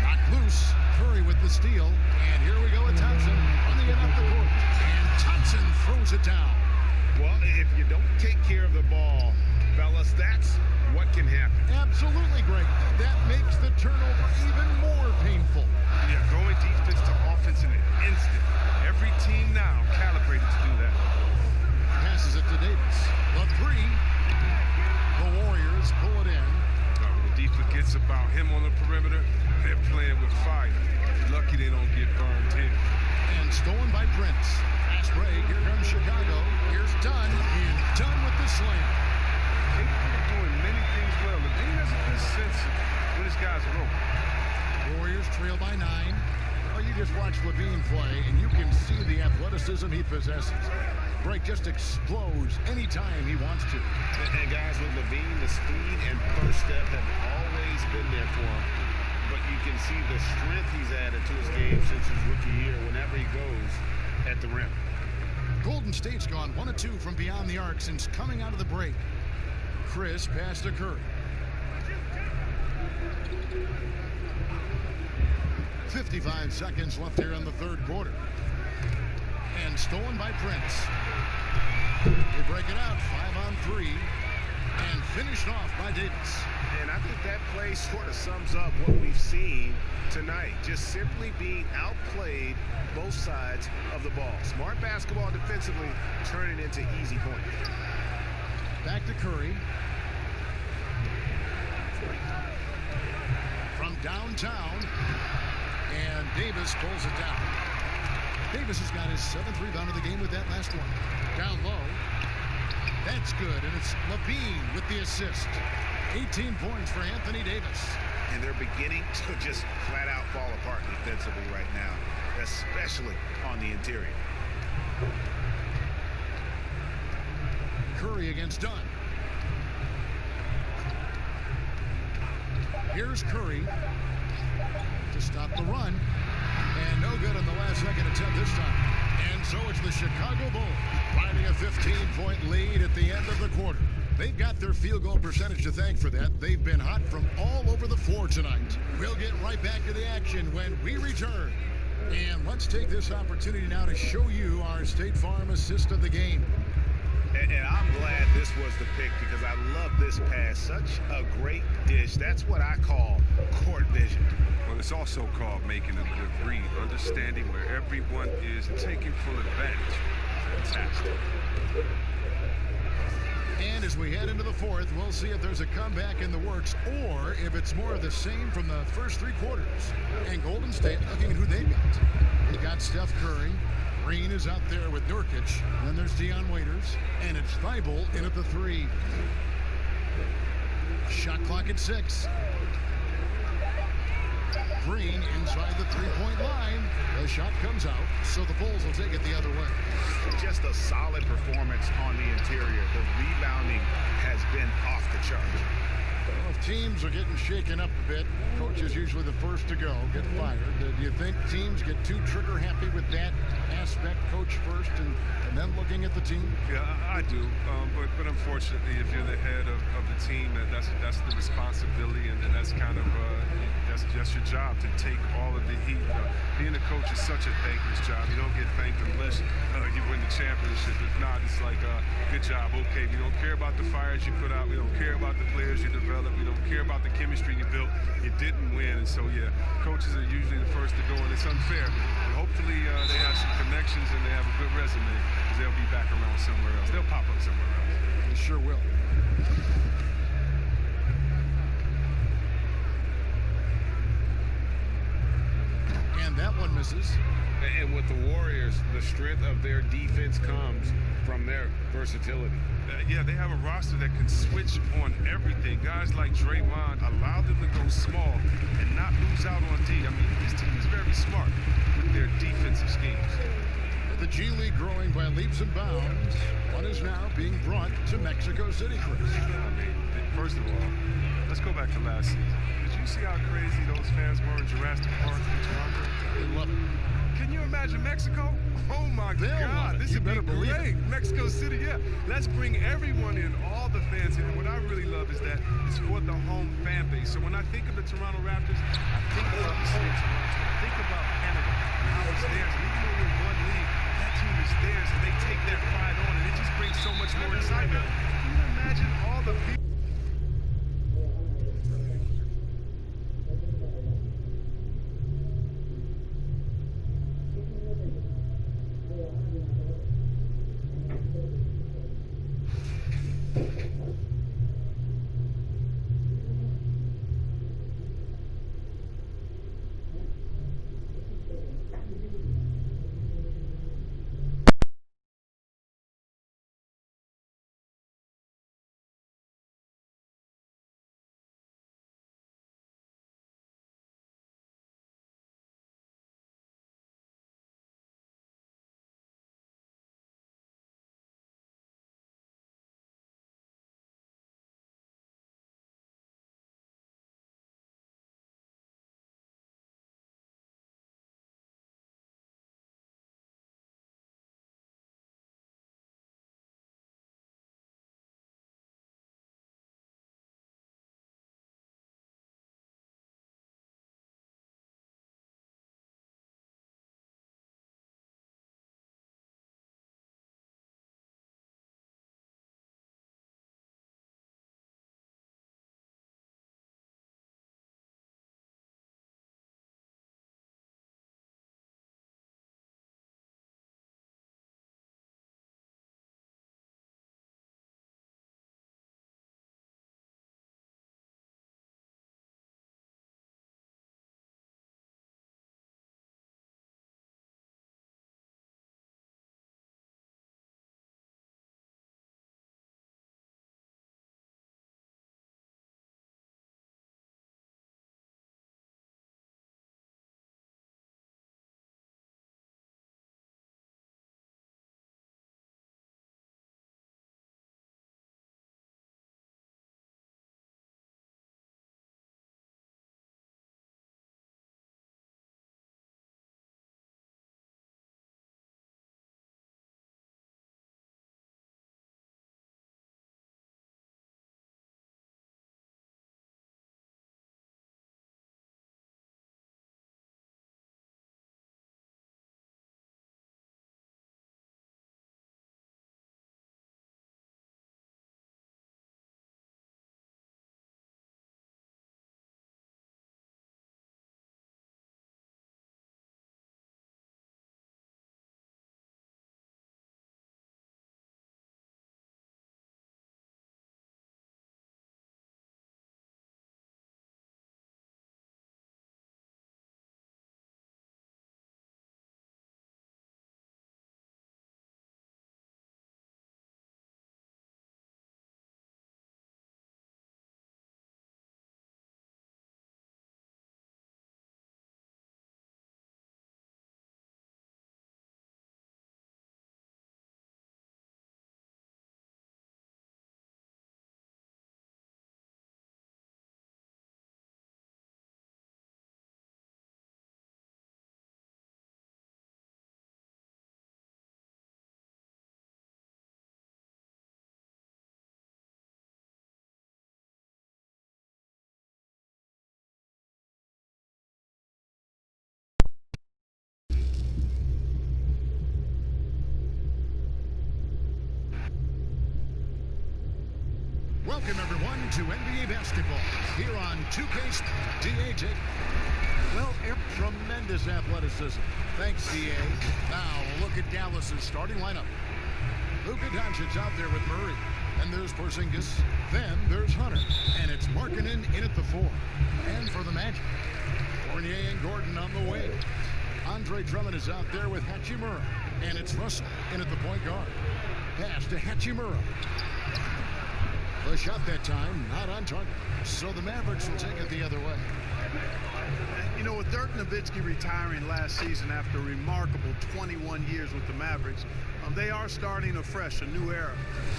Knocked loose. Curry with the steal. And here we go with Thompson running it up the court. And Thompson throws it down. Well, if you don't take care of the ball, fellas, that's what can happen. Absolutely, Greg. That makes the turnover even more painful. Yeah, going defense to offense in an instant. Every team now calibrated to do that. Passes it to Davis. The three. The Warriors pull it in. When the defense forgets about him on the perimeter, they're playing with fire. Lucky they don't get burned here. And stolen by Prince. Fast break. Here comes Chicago. Here's Dunn. And Dunn with the slam. They're doing many things well. The team has a good sense of when this guy's roll. Warriors trail by 9. Oh, you just watch Levine play, and you can see the athleticism he possesses. Break just explodes anytime he wants to. And guys, with Levine, the speed and first step have always been there for him. But you can see the strength he's added to his game since his rookie year whenever he goes at the rim. Golden State's gone 1 of 2 from beyond the arc since coming out of the break. Chris pass to Curry. 55 seconds left here in the third quarter. And stolen by Prince. They break it out 5-on-3 and finished off by Davis. And I think that play sort of sums up what we've seen tonight. Just simply being outplayed both sides of the ball. Smart basketball defensively turning into easy points. Back to Curry. From downtown. And Davis pulls it down. Davis has got his 7th rebound of the game with that last one. Down low. That's good. And it's Levine with the assist. 18 points for Anthony Davis. And they're beginning to just flat out fall apart defensively right now, especially on the interior. Curry against Dunn. Here's Curry to stop the run. And no good on the last second attempt this time. And so it's the Chicago Bulls riding a 15-point lead at the end of the quarter. They've got their field goal percentage to thank for that. They've been hot from all over the floor tonight. We'll get right back to the action when we return. And let's take this opportunity now to show you our State Farm assist of the game. And I'm glad this was the pick because I love this pass. Such a great dish. That's what I call court vision. Well, it's also called making a good read, understanding where everyone is and taking full advantage. Fantastic. And as we head into the fourth, we'll see if there's a comeback in the works or if it's more of the same from the first 3 quarters. And Golden State looking at who they've got. They got Steph Curry. Green is out there with Nurkic. And then there's Dion Waiters. And it's Thibault in at the 3. Shot clock at 6. Green inside the 3-point line. The shot comes out, so the Bulls will take it the other way. Just a solid performance on the interior. The rebounding has been off the charts. Well, if teams are getting shaken up a bit, coach is usually the first to go, get fired. Do you think teams get too trigger happy with that aspect, coach first, and then looking at the team? Yeah, I do. But unfortunately, if you're the head of the team, that's the responsibility, and that's kind of that's your job to take all of the heat. Being a coach is such a thankless job. You don't get thanked unless you win the championship. If not, it's like, good job. Okay, we don't care about the fires you put out. We don't care about the players you develop. We don't care about the chemistry you built. You didn't win, and so yeah, coaches are usually the first to go, and it's unfair. But hopefully they have some connections and they have a good resume, because they'll be back around somewhere else. They'll pop up somewhere else. They sure will. And that one misses. And with the Warriors, the strength of their defense comes from their versatility. yeah, they have a roster that can switch on everything. Guys like Draymond allow them to go small and not lose out on D. I mean, this team is very smart with their defensive schemes. The G League growing by leaps and bounds. One is now being brought to Mexico City, Chris. I mean, first of all, let's go back to last season. Did you see how crazy those fans were in Jurassic Park in Toronto? They love it. Can you imagine Mexico? Oh my God, this would be great. Mexico City, yeah. Let's bring everyone in, all the fans in. And what I really love is that it's for the home fan base. So when I think of the Toronto Raptors, I think about the city of Toronto. I think about Canada and how it's theirs. And even though we're one league, that team is theirs, and they take that pride on, and it just brings so much more excitement. Can you imagine all the people? Welcome, everyone, to NBA basketball here on 2K DA. Well, tremendous athleticism. Thanks, DA. Now, a look at Dallas's starting lineup. Luka Doncic out there with Murray. And there's Porzingis. Then there's Hunter. And it's Markkanen in at the 4. And for the Magic, Fournier and Gordon on the wing. Andre Drummond is out there with Hachimura. And it's Russell in at the point guard. Pass to Hachimura. A shot that time, not on target. So the Mavericks will take it the other way. You know, with Dirk Nowitzki retiring last season after a remarkable 21 years with the Mavericks, they are starting afresh, a new era,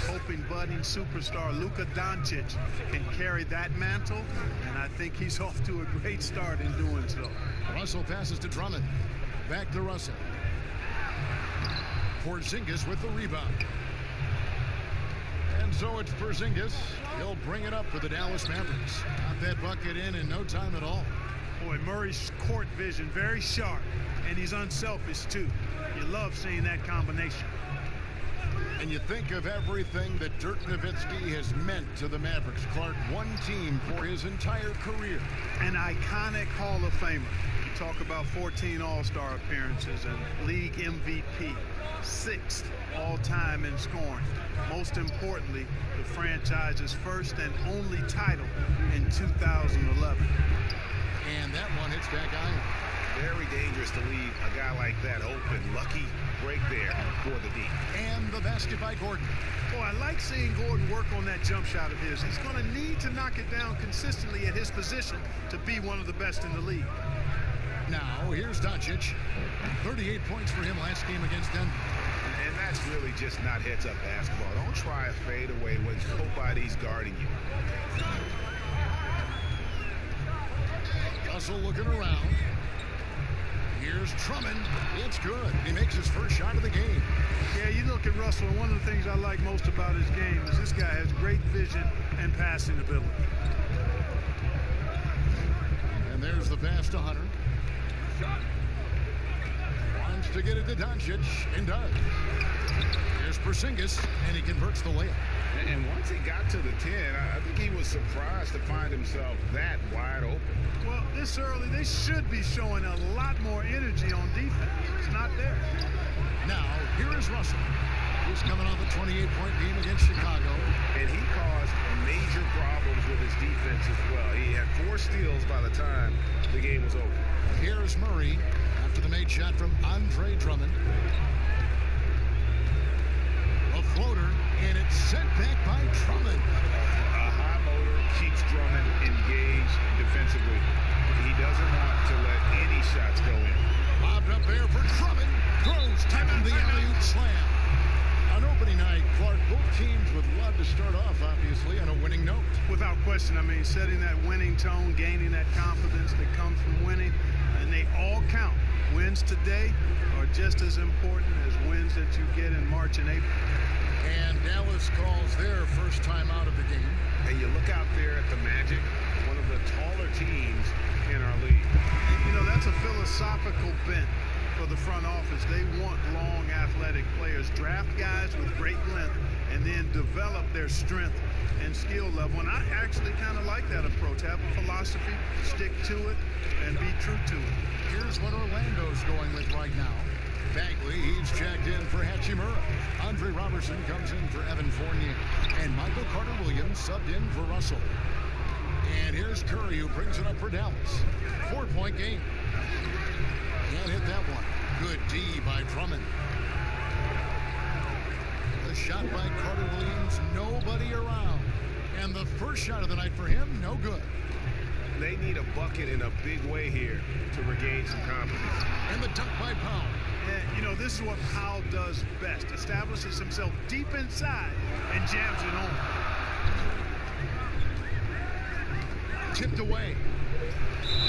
hoping budding superstar Luka Doncic can carry that mantle, and I think he's off to a great start in doing so. Russell passes to Drummond. Back to Russell. Porzingis with the rebound. And so it's Porzingis. He'll bring it up for the Dallas Mavericks. Got that bucket in no time at all. Boy, Murray's court vision, very sharp, and he's unselfish, too. You love seeing that combination. And you think of everything that Dirk Nowitzki has meant to the Mavericks. Clark, one team for his entire career. An iconic Hall of Famer. You talk about 14 All-Star appearances and league MVP, 6th all-time in scoring. Most importantly, the franchise's first and only title in 2011. And that one hits back iron. Very dangerous to leave a guy like that open. Lucky break there for the D. And the basket by Gordon. Oh, I like seeing Gordon work on that jump shot of his. He's going to need to knock it down consistently at his position to be one of the best in the league. Now, here's Doncic. 38 points for him last game against Denver. And that's really just not heads-up basketball. Don't try a fadeaway when nobody's guarding you. Russell looking around. Here's Drummond. It's good. He makes his first shot of the game. Yeah, you look at Russell, and one of the things I like most about his game is this guy has great vision and passing ability. And there's the pass to Hunter. Wants to get it to Doncic, and does. Here's Porzingis, and he converts the layup. And once he got to the 10, I think he was surprised to find himself that wide open. Well, this early, they should be showing a lot more energy on defense. It's not there. Now, here is Russell. He's coming off a 28-point game against Chicago. And he caused major problems with his defense as well. He had 4 steals by the time the game was over. Here's Murray after the made shot from Andre Drummond. A floater, and it's sent back by Drummond. A high motor keeps Drummond engaged defensively. He doesn't want to let any shots go in. Lobbed up there for Drummond. Throws, tapping the alley-oop slam. On opening night, Clark, both teams would love to start off, obviously, on a winning note. Without question, I mean, setting that winning tone, gaining that confidence that comes from winning, and they all count. Wins today are just as important as wins that you get in March and April. And Dallas calls their first time out of the game. And you look out there at the Magic, one of the taller teams in our league. You know, that's a philosophical bent for the front office. They want long, athletic players, draft guys with great length, and then develop their strength and skill level. And I actually kind of like that approach. Have a philosophy, stick to it, and be true to it. Here's what Orlando's going with right now. Bagley, he's checked in for Hachimura. Andre Robertson comes in for Evan Fournier. And Michael Carter-Williams subbed in for Russell. And here's Curry, who brings it up for Dallas. 4-point game. Can't hit that one. Good D by Drummond. The shot by Carter-Williams, nobody around. And the first shot of the night for him, no good. They need a bucket in a big way here to regain some confidence. And the dunk by Powell. And, you know, this is what Powell does best. Establishes himself deep inside and jams it home. Tipped away.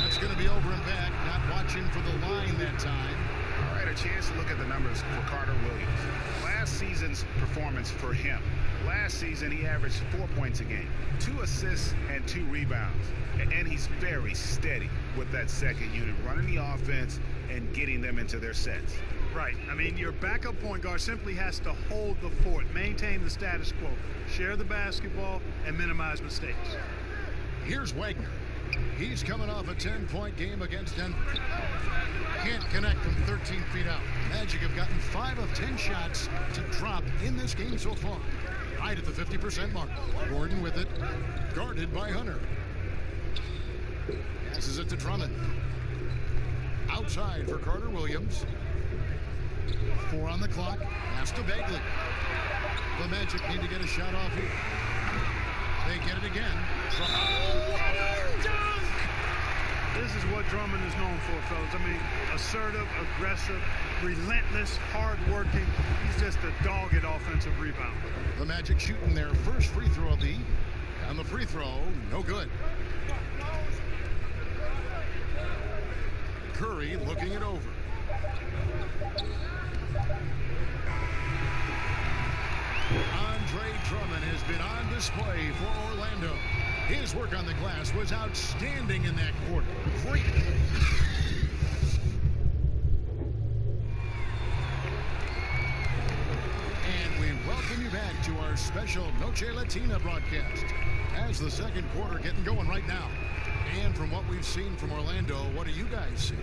That's going to be over and back. Not watching for the line that time. All right, a chance to look at the numbers for Carter-Williams. Last season's performance for him. Last season, he averaged 4 points a game, 2 assists and 2 rebounds. And he's very steady with that second unit, running the offense and getting them into their sets. Right. I mean, your backup point guard simply has to hold the fort, maintain the status quo, share the basketball, and minimize mistakes. Here's Wagner. He's coming off a 10-point game against Denver. Can't connect from 13 feet out. Magic have gotten 5 of 10 shots to drop in this game so far. Right at the 50% mark. Gordon with it. Guarded by Hunter. Passes it to Drummond. Outside for Carter-Williams. 4 on the clock. Pass to Bagley. The Magic need to get a shot off here. again. This is what Drummond is known for, fellas. I mean, assertive, aggressive, relentless, hard-working. He's just a dogged offensive rebounder. The Magic shooting their first free throw of the evening. And the free throw, no good. Curry looking it over. Andre Drummond has been on display for Orlando. His work on the glass was outstanding in that quarter. Great. And we welcome you back to our special Noche Latina broadcast. As the second quarter getting going right now. And from what we've seen from Orlando, what do you guys see?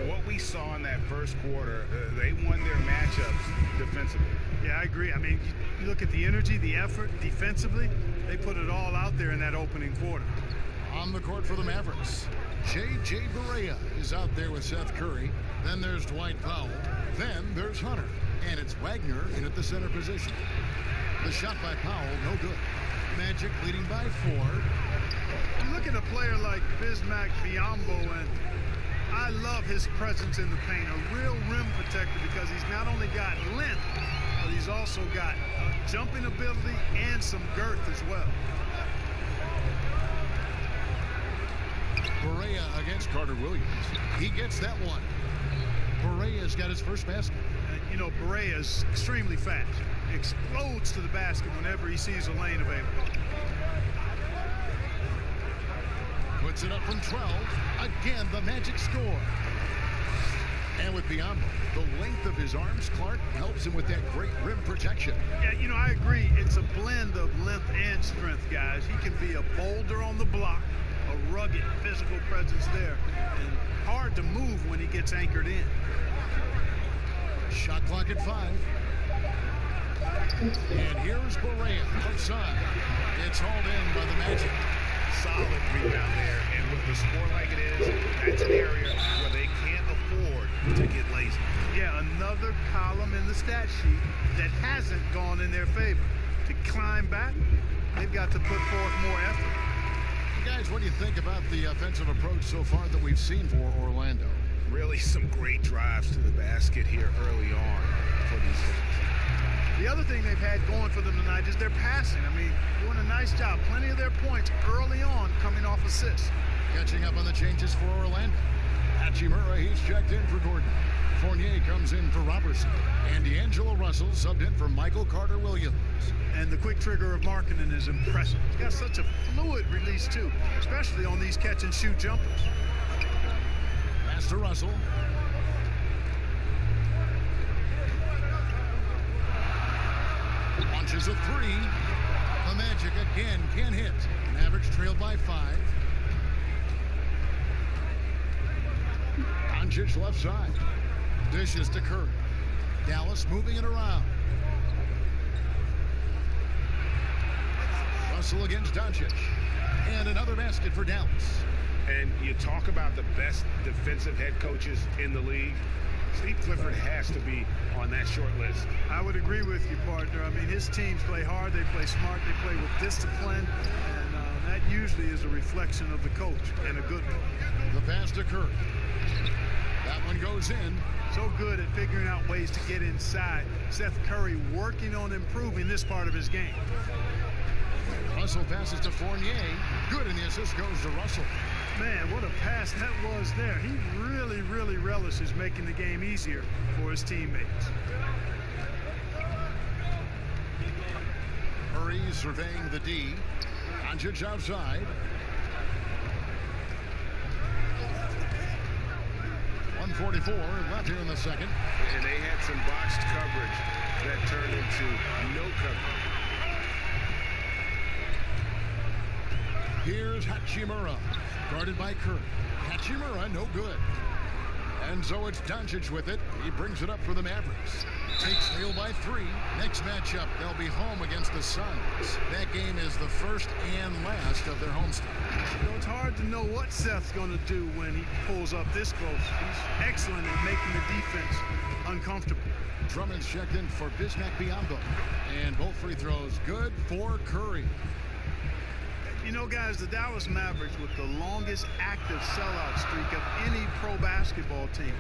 What we saw in that first quarter, they won their matchups defensively. Yeah, I agree. I mean, you look at the energy, the effort defensively, they put it all out there in that opening quarter. On the court for the Mavericks, J.J. Barea is out there with Seth Curry. Then there's Dwight Powell. Then there's Hunter. And it's Wagner in at the center position. The shot by Powell, no good. Magic leading by 4. You look at a player like Bismack Biyombo, and I love his presence in the paint. A real rim protector because he's not only got length, but he's also got jumping ability and some girth as well. Barea against Carter Williams. He gets that one. Barea's got his first basket. You know, Barea is extremely fast. Explodes to the basket whenever he sees a lane available. Puts it up from 12. Again, the Magic score. And with Biyombo, the length of his arms, Clark, helps him with that great rim protection. Yeah, you know, I agree. It's a blend of length and strength, guys. He can be a boulder on the block, a rugged physical presence there, and hard to move when he gets anchored in. Shot clock at 5. And here's Barea outside. It's hauled in by the Magic. Solid rebound there, and with the score like it is, that's an area where they can't afford to get lazy. Yeah, another column in the stat sheet that hasn't gone in their favor. To climb back, they've got to put forth more effort. You guys, what do you think about the offensive approach so far that we've seen for Orlando? Really some great drives to the basket here early on for these guys. The other thing they've had going for them tonight is their passing. I mean, doing a nice job. Plenty of their points early on coming off assists. Catching up on the changes for Orlando. Hachimura, he's checked in for Gordon. Fournier comes in for Robertson. And D'Angelo Russell subbed in for Michael Carter-Williams. And the quick trigger of Markkanen is impressive. He's got such a fluid release, too, especially on these catch-and-shoot jumpers. Pass to Russell. Launches a 3. The Magic again can hit. Mavericks trailed by 5. Doncic left side. Dishes to Curry. Dallas moving it around. Russell against Doncic. And another basket for Dallas. And you talk about the best defensive head coaches in the league. Steve Clifford has to be on that short list. I would agree with you, partner. I mean, his teams play hard, they play smart, they play with discipline, and that usually is a reflection of the coach, and a good one. The pass to Curry. That one goes in. So good at figuring out ways to get inside. Seth Curry working on improving this part of his game. Russell passes to Fournier. Good, and the assist goes to Russell. Man, what a pass that was there. He really, really relishes making the game easier for his teammates. Murray surveying the D. Doncic outside. 1:44 left here in the second. And they had some botched coverage that turned into no coverage. Here's Hachimura, guarded by Curry. Hachimura, no good. And so it's Doncic with it. He brings it up for the Mavericks. Takes trail by 3. Next matchup, they'll be home against the Suns. That game is the first and last of their homestand. You know, it's hard to know what Seth's going to do when he pulls up this close. He's excellent at making the defense uncomfortable. Drummond's checked in for Bismack Biyombo. And both free throws good for Curry. You know, guys, the Dallas Mavericks with the longest active sellout streak of any pro basketball team.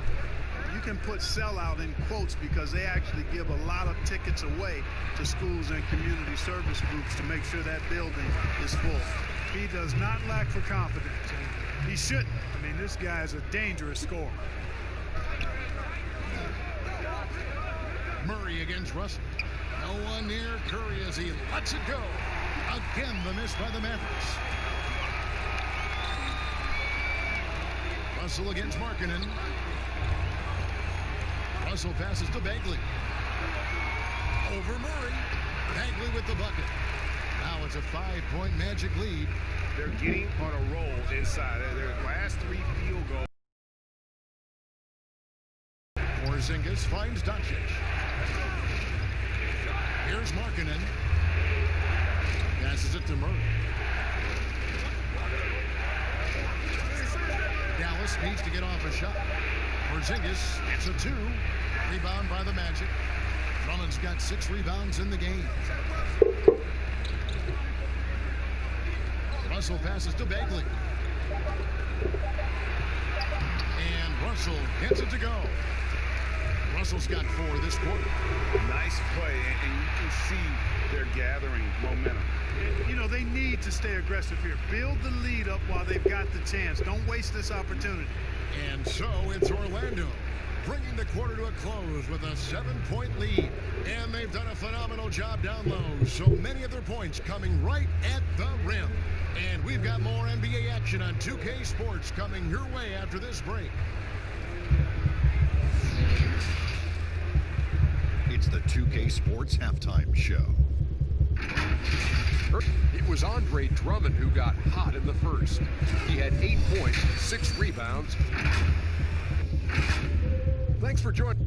You can put sellout in quotes because they actually give a lot of tickets away to schools and community service groups to make sure that building is full. He does not lack for confidence, and he shouldn't. I mean, this guy is a dangerous scorer. Murray against Russell. No one near Curry as he lets it go. Again, the miss by the Mavericks. Russell against Markkanen. Russell passes to Bagley. Over Murray. Bagley with the bucket. Now it's a 5-point Magic lead. They're getting on a roll inside. Their last 3 field goals. Porzingis finds Doncic. Here's Markkanen. Passes it to Murray. Dallas needs to get off a shot. Porzingis, it's a 2. Rebound by the Magic. Drummond's got 6 rebounds in the game. Russell passes to Bagley. And Russell gets it to go. Russell's got 4 this quarter. Nice play, and you can see they're gathering momentum. You know, they need to stay aggressive here. Build the lead up while they've got the chance. Don't waste this opportunity. And so it's Orlando bringing the quarter to a close with a 7-point lead. And they've done a phenomenal job down low. So many of their points coming right at the rim. And we've got more NBA action on 2K Sports coming your way after this break. It's the 2K Sports Halftime Show. It was Andre Drummond who got hot in the first. He had 8 points, 6 rebounds. Thanks for joining.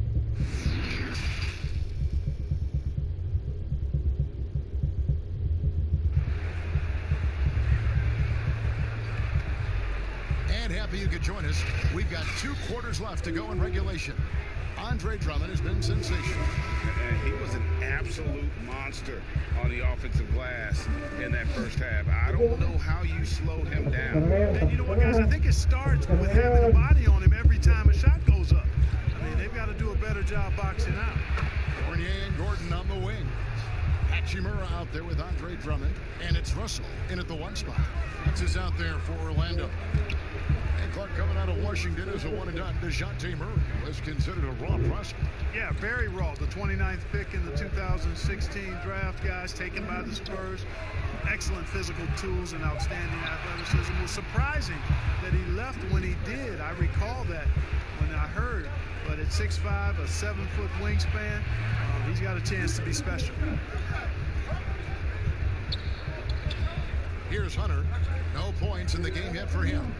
And happy you could join us. We've got 2 quarters left to go in regulation. Andre Drummond has been sensational. And he was an absolute monster on the offensive glass in that first half. I don't know how you slow him down. And you know what, guys? I think it starts with having a body on him every time a shot goes up. I mean, they've got to do a better job boxing out. Fournier and Gordon on the wing. Hachimura out there with Andre Drummond. And it's Russell in at the 1 spot. That's is out there for Orlando. And Clark coming out of Washington is a 1-and-done. DeJounte Murray was considered a raw prospect. Yeah, very raw. The 29th pick in the 2016 draft, guys, taken by the Spurs. Excellent physical tools and outstanding athleticism. It was surprising that he left when he did. I recall that when I heard. But at 6'5", a 7-foot wingspan, he's got a chance to be special. Here's Hunter. No points in the game yet for him.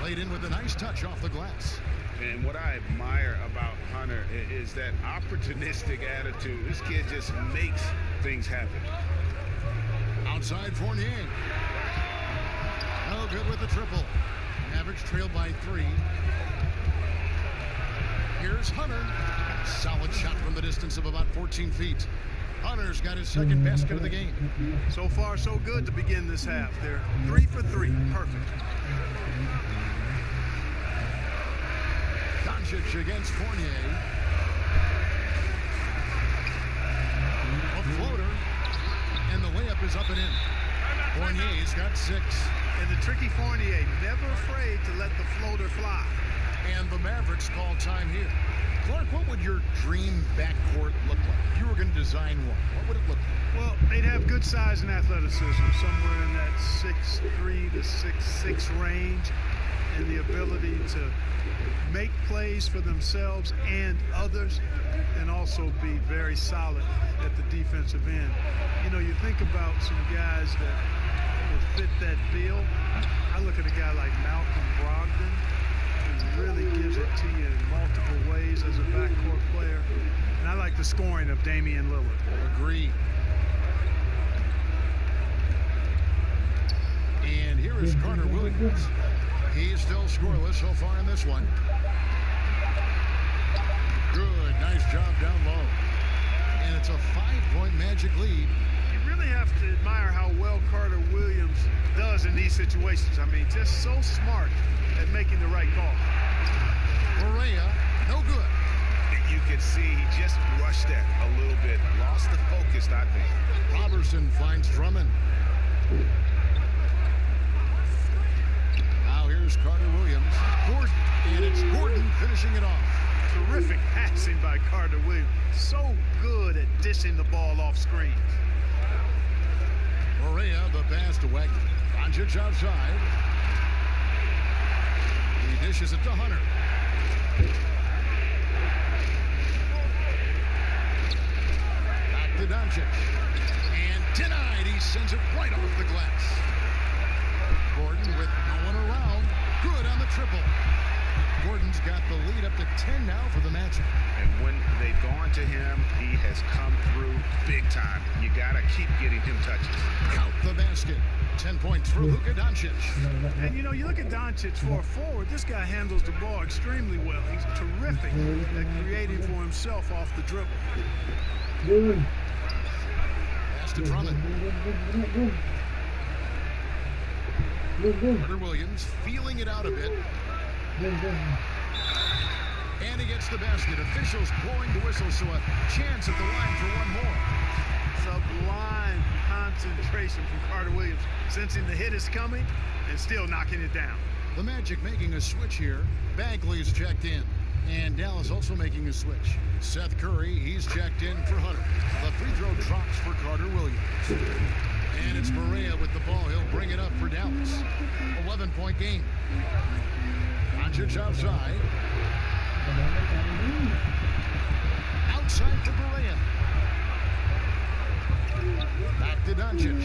Laid in with a nice touch off the glass. And what I admire about Hunter is that opportunistic attitude. This kid just makes things happen. Outside Fournier. No good with the triple. Mavericks trailed by 3. Here's Hunter. Solid shot from the distance of about 14 feet. Hunter's got his 2nd basket of the game. So far, so good to begin this half. They're 3 for 3. Perfect. Doncic against Fournier. A floater. And the layup is up and in. Fournier's got 6. And the tricky Fournier, never afraid to let the floater fly. And the Mavericks call time here. Clark, what would your dream backcourt look like? If you were going to design one, what would it look like? Well, they'd have good size and athleticism, somewhere in that 6'3" to 6'6" range, and the ability to make plays for themselves and others, and also be very solid at the defensive end. You know, you think about some guys that would fit that bill. I look at a guy like Malcolm Brogdon, who really gives it to you in multiple ways as a backcourt player. And I like the scoring of Damian Lillard. Agree. And here is Carter Williams. He's still scoreless so far in this one. Good, nice job down low. And it's a 5-point Magic lead. You really have to admire how does in these situations. I mean, just so smart at making the right call. Correa, no good. You can see he just rushed that a little bit. Lost the focus, I think. Robertson finds Drummond. Now here's Carter Williams. Gordon, and it's Gordon finishing it off. Terrific passing by Carter Williams. So good at dishing the ball off screen. Correa, the pass to Wagner. Doncic outside. He dishes it to Hunter. Back to Doncic. And denied. He sends it right off the glass. Gordon with no one around. Good on the triple. Gordon's got the lead up to 10 now for the matchup. And when they've gone to him, he has come through big time. You got to keep getting him touches. Count the basket. 10 points for Luka Doncic. And, you know, you look at Doncic for a forward, this guy handles the ball extremely well. He's terrific at creating for himself off the dribble. Pass to Drummond. Carter Williams feeling it out a bit. And he gets the basket. Officials blowing the whistle, so a chance at the line for one more. Sublime concentration from Carter Williams, sensing the hit is coming and still knocking it down. The Magic making a switch here. Bagley's checked in. And Dallas also making a switch. Seth Curry, he's checked in for Hunter. The free throw drops for Carter Williams. And it's Correa with the ball. He'll bring it up for Dallas. 11-point game. Doncic outside. Outside for Correa. Back to Doncic.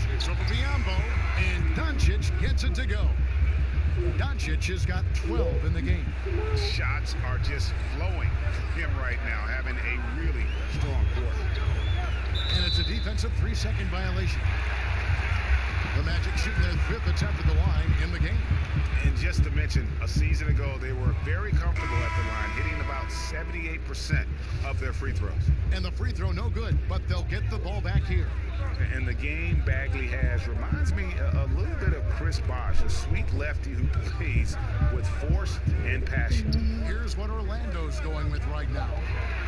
Shoots over Biombo, and Doncic gets it to go. Doncic has got 12 in the game. Shots are just flowing from him right now, having a really strong quarter. And it's a defensive 3-second violation. The Magic shooting their 5th attempt at the line in the game. And just to mention, a season ago, they were very comfortable at the line, hitting about 78% of their free throws. And the free throw no good, but they'll get the ball back here. And the game Bagley has reminds me a little bit of Chris Bosh, a sweet lefty who plays with force and passion. Here's what Orlando's going with right now.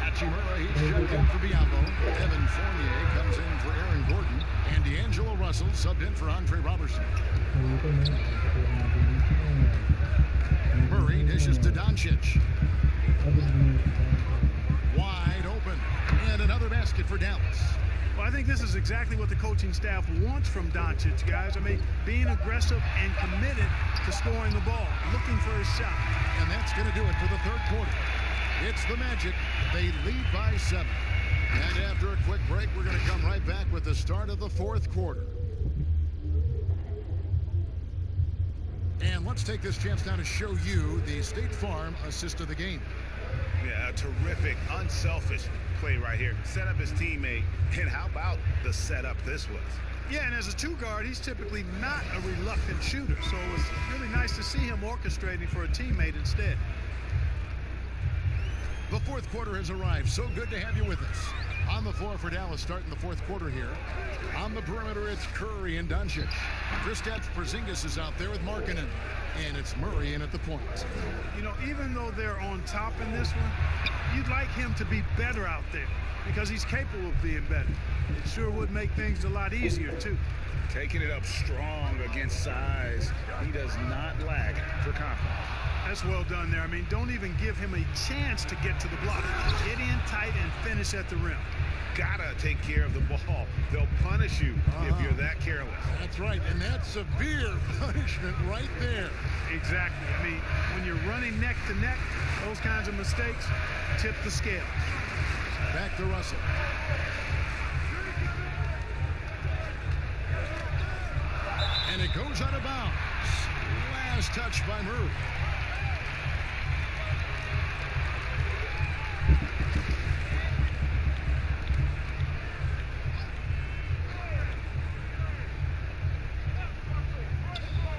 Hachimura, he's checked in for Biombo. Evan Fournier comes in for Aaron Gordon. And D'Angelo Russell subbed in for Andre Robertson. Murray dishes to Doncic. Wide open. And another basket for Dallas. Well, I think this is exactly what the coaching staff wants from Doncic, guys. I mean, being aggressive and committed to scoring the ball, looking for his shot. And that's going to do it for the third quarter. It's the Magic. They lead by 7. And after a quick break, we're going to come right back with the start of the fourth quarter. And let's take this chance now to show you the State Farm assist of the game. Yeah, a terrific, unselfish play right here. Set up his teammate, and how about the setup this was? Yeah, and as a two-guard, he's typically not a reluctant shooter, so it was really nice to see him orchestrating for a teammate instead. The fourth quarter has arrived. So good to have you with us. On the floor for Dallas starting the fourth quarter here. On the perimeter, it's Curry and Doncic. Kristaps Porzingis is out there with Markkanen. And it's Murray in at the point. You know, even though they're on top in this one, you'd like him to be better out there because he's capable of being better. It sure would make things a lot easier, too. Taking it up strong against size. He does not lack for confidence. That's well done there. I mean, don't even give him a chance to get to the block. Get in tight and finish at the rim. Gotta take care of the ball. They'll punish you if you're that careless. That's right, and that's severe punishment right there. Exactly. I mean, when you're running neck to neck, those kinds of mistakes tip the scale. Back to Russell. And it goes out of bounds. Last touch by Murray.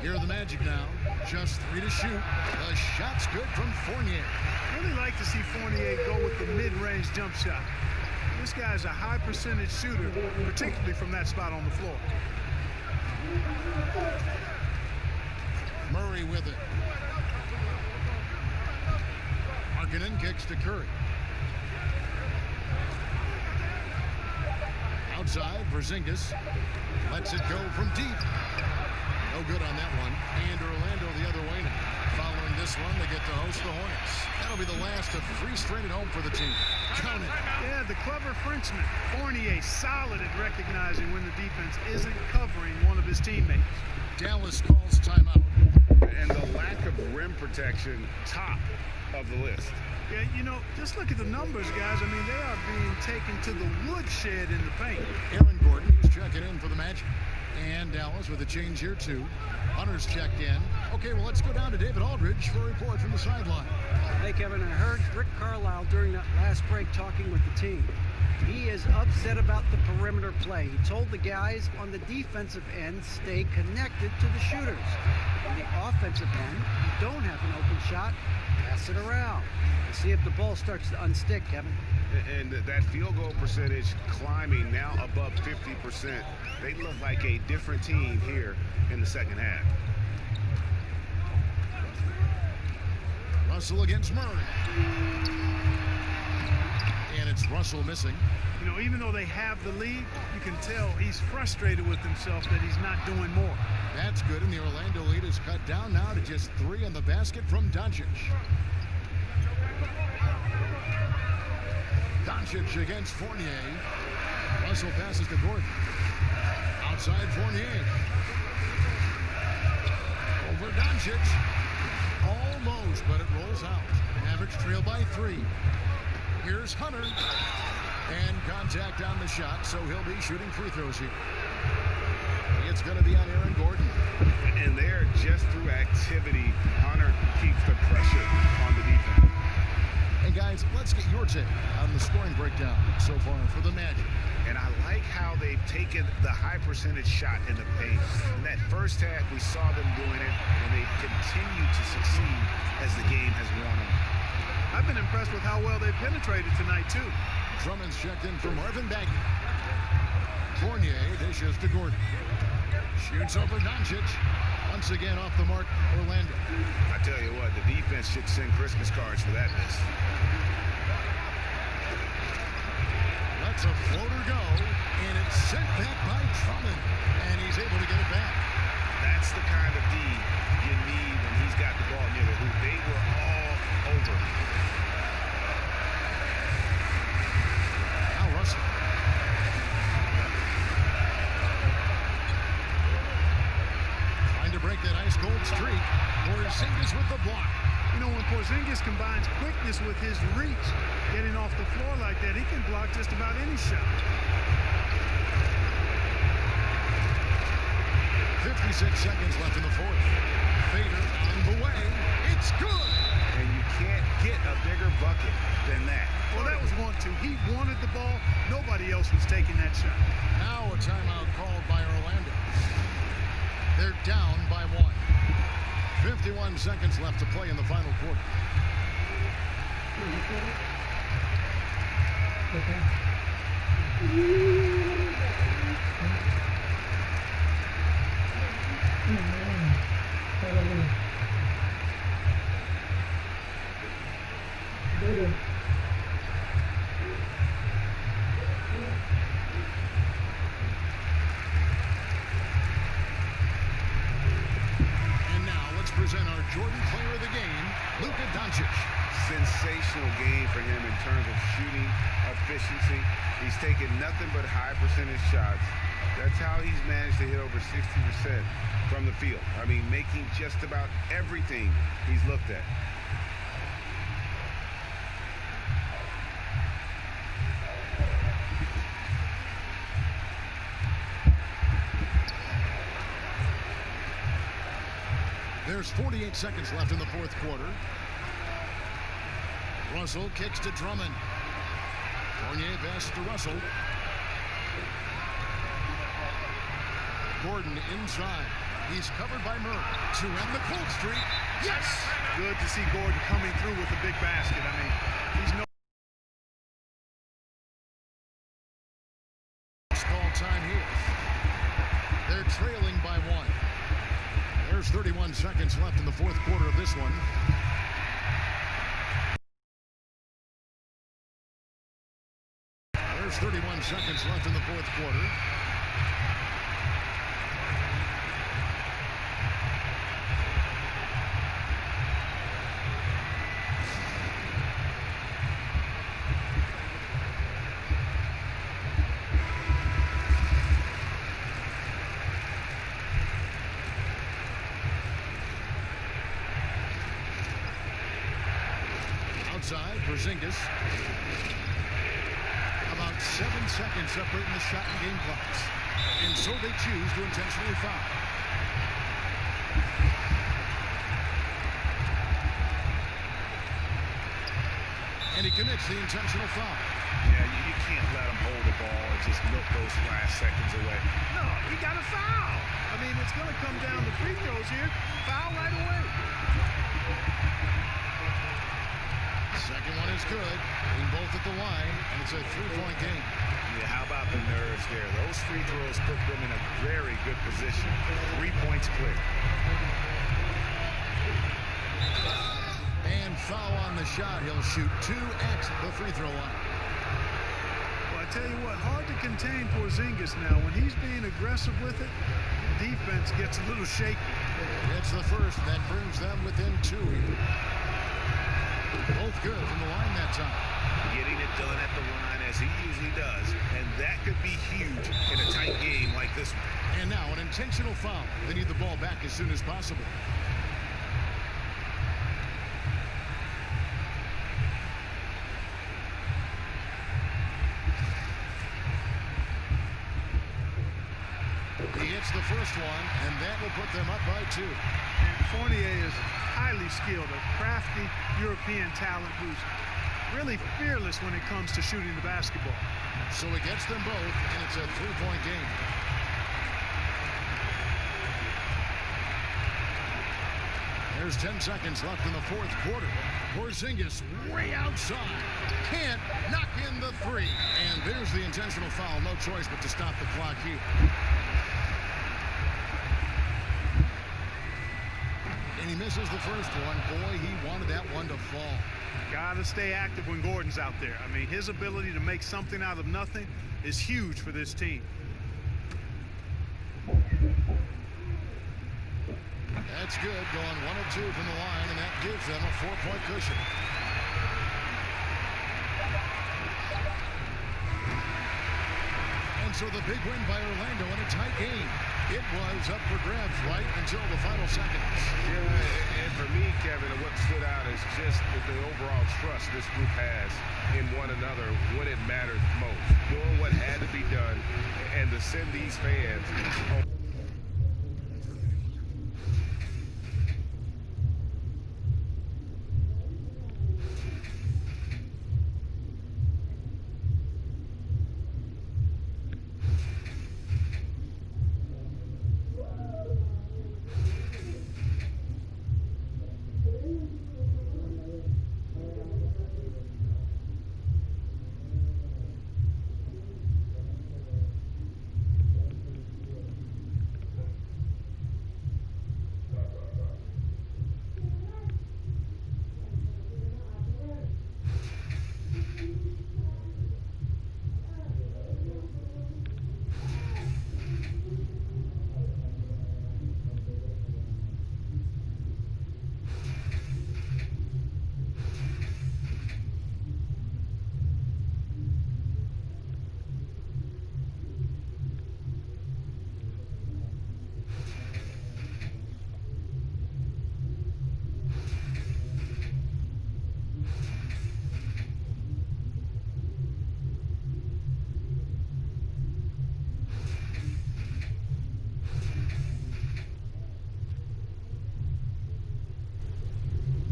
Here are the Magic now. Just 3 to shoot. The shot's good from Fournier. Really like to see Fournier go with the mid-range jump shot. This guy's a high percentage shooter, particularly from that spot on the floor. Murray with it. Markkanen kicks to Curry. Outside, Porzingis lets it go from deep. No good on that one. And Orlando the other way now. Following this one, they get to host the Hornets. That'll be the last of 3 straight at home for the team. Count it. Yeah, the clever Frenchman, Fournier, solid at recognizing when the defense isn't covering one of his teammates. Dallas calls timeout. And the lack of rim protection, top of the list. Yeah, you know, just look at the numbers, guys. I mean, they are being taken to the woodshed in the paint. Aaron Gordon is checking in for the Magic. And Dallas with a change here, too. Hunter's checked in. Okay, well, let's go down to David Aldridge for a report from the sideline. Hey, Kevin, I heard Rick Carlisle during that last break talking with the team. He is upset about the perimeter play. He told the guys on the defensive end stay connected to the shooters. On the offensive end, if you don't have an open shot, pass it around. And see if the ball starts to unstick, Kevin. And that field goal percentage climbing now above 50%. They look like a different team here in the second half. Russell against Murray. And it's Russell missing. You know, even though they have the lead, you can tell he's frustrated with himself that he's not doing more. That's good, and the Orlando lead is cut down now to just 3 on the basket from Doncic. Doncic against Fournier. Russell passes to Gordon. Outside Fournier. Over Doncic. Almost, but it rolls out. Mavericks trail by 3. Here's Hunter. And contact on the shot, so he'll be shooting free throws here. It's going to be on Aaron Gordon. And there, just through activity, Hunter keeps the pressure on the defense. And guys, let's get your take on the scoring breakdown so far for the Magic. And I like how they've taken the high percentage shot in the paint. In that first half, we saw them doing it, and they continue to succeed as the game has worn on. I've been impressed with how well they've penetrated tonight, too. Drummond's checked in for Marvin Bagley. Fournier dishes to Gordon. Shoots over Doncic. Once again off the mark, Orlando. I tell you what, the defense should send Christmas cards for that miss. Lets a floater go, and it's sent back by Drummond, and he's able to get it back. That's the kind of D you need when he's got the ball near the hoop. They were all over. Now Russell. Trying to break that ice-cold streak. Porzingis with the block. You know, when Porzingis combines quickness with his reach, getting off the floor like that, he can block just about any shot. 56 seconds left in the fourth. Fader on the way. It's good. And you can't get a bigger bucket than that. Well, that was 1-2. He wanted the ball. Nobody else was taking that shot. Now a timeout called by Orlando. They're down by 1. 51 seconds left to play in the final quarter. Present our Jordan Player of the Game, Luka Doncic. Sensational game for him in terms of shooting efficiency. He's taken nothing but high percentage shots. That's how he's managed to hit over 60% from the field. I mean, making just about everything he's looked at. There's 48 seconds left in the fourth quarter. Russell kicks to Drummond. Fournier passes to Russell. Gordon inside. He's covered by Murray to end the cold streak. Yes! Good to see Gordon coming through with a big basket. I mean, he's no There's 31 seconds left in the fourth quarter of this one. There's 31 seconds left in the fourth quarter. Outside, Porzingis. About 7 seconds separating the shot and game clocks. And so they choose to intentionally foul. And he commits the intentional foul. Yeah, you can't let him hold the ball and just milk those last seconds away. No, he got a foul. I mean, it's going to come down to free throws here. Foul right away. Second one is good. In both at the line, and it's a 3-point game. Yeah, how about the nerves there? Those free throws put them in a very good position. 3 points clear. And foul on the shot. He'll shoot 2 at the free throw line. Well, I tell you what, hard to contain Porzingis now. When he's being aggressive with it, defense gets a little shaky. It's the first that brings them within 2. Both good from the line that time. Getting it done at the line as he usually does, and that could be huge in a tight game like this one. And now an intentional foul. They need the ball back as soon as possible. He hits the first one, and that will put them up by 2. And Fournier is highly skilled, a crafty European talent who's really fearless when it comes to shooting the basketball. So he gets them both, and it's a 3-point game. There's 10 seconds left in the fourth quarter. Porzingis way outside. Can't knock in the 3. And there's the intentional foul. No choice but to stop the clock here. And he misses the first one. Boy, he wanted that one to fall. Gotta stay active when Gordon's out there. I mean, his ability to make something out of nothing is huge for this team. That's good, going 1 of 2 from the line, and that gives them a 4-point cushion. And so the big win by Orlando in a tight game. It was up for grabs right until the final seconds. Yeah, and for me, Kevin, what stood out is just the overall trust this group has in one another when it mattered most. Doing what had to be done, and to send these fans home.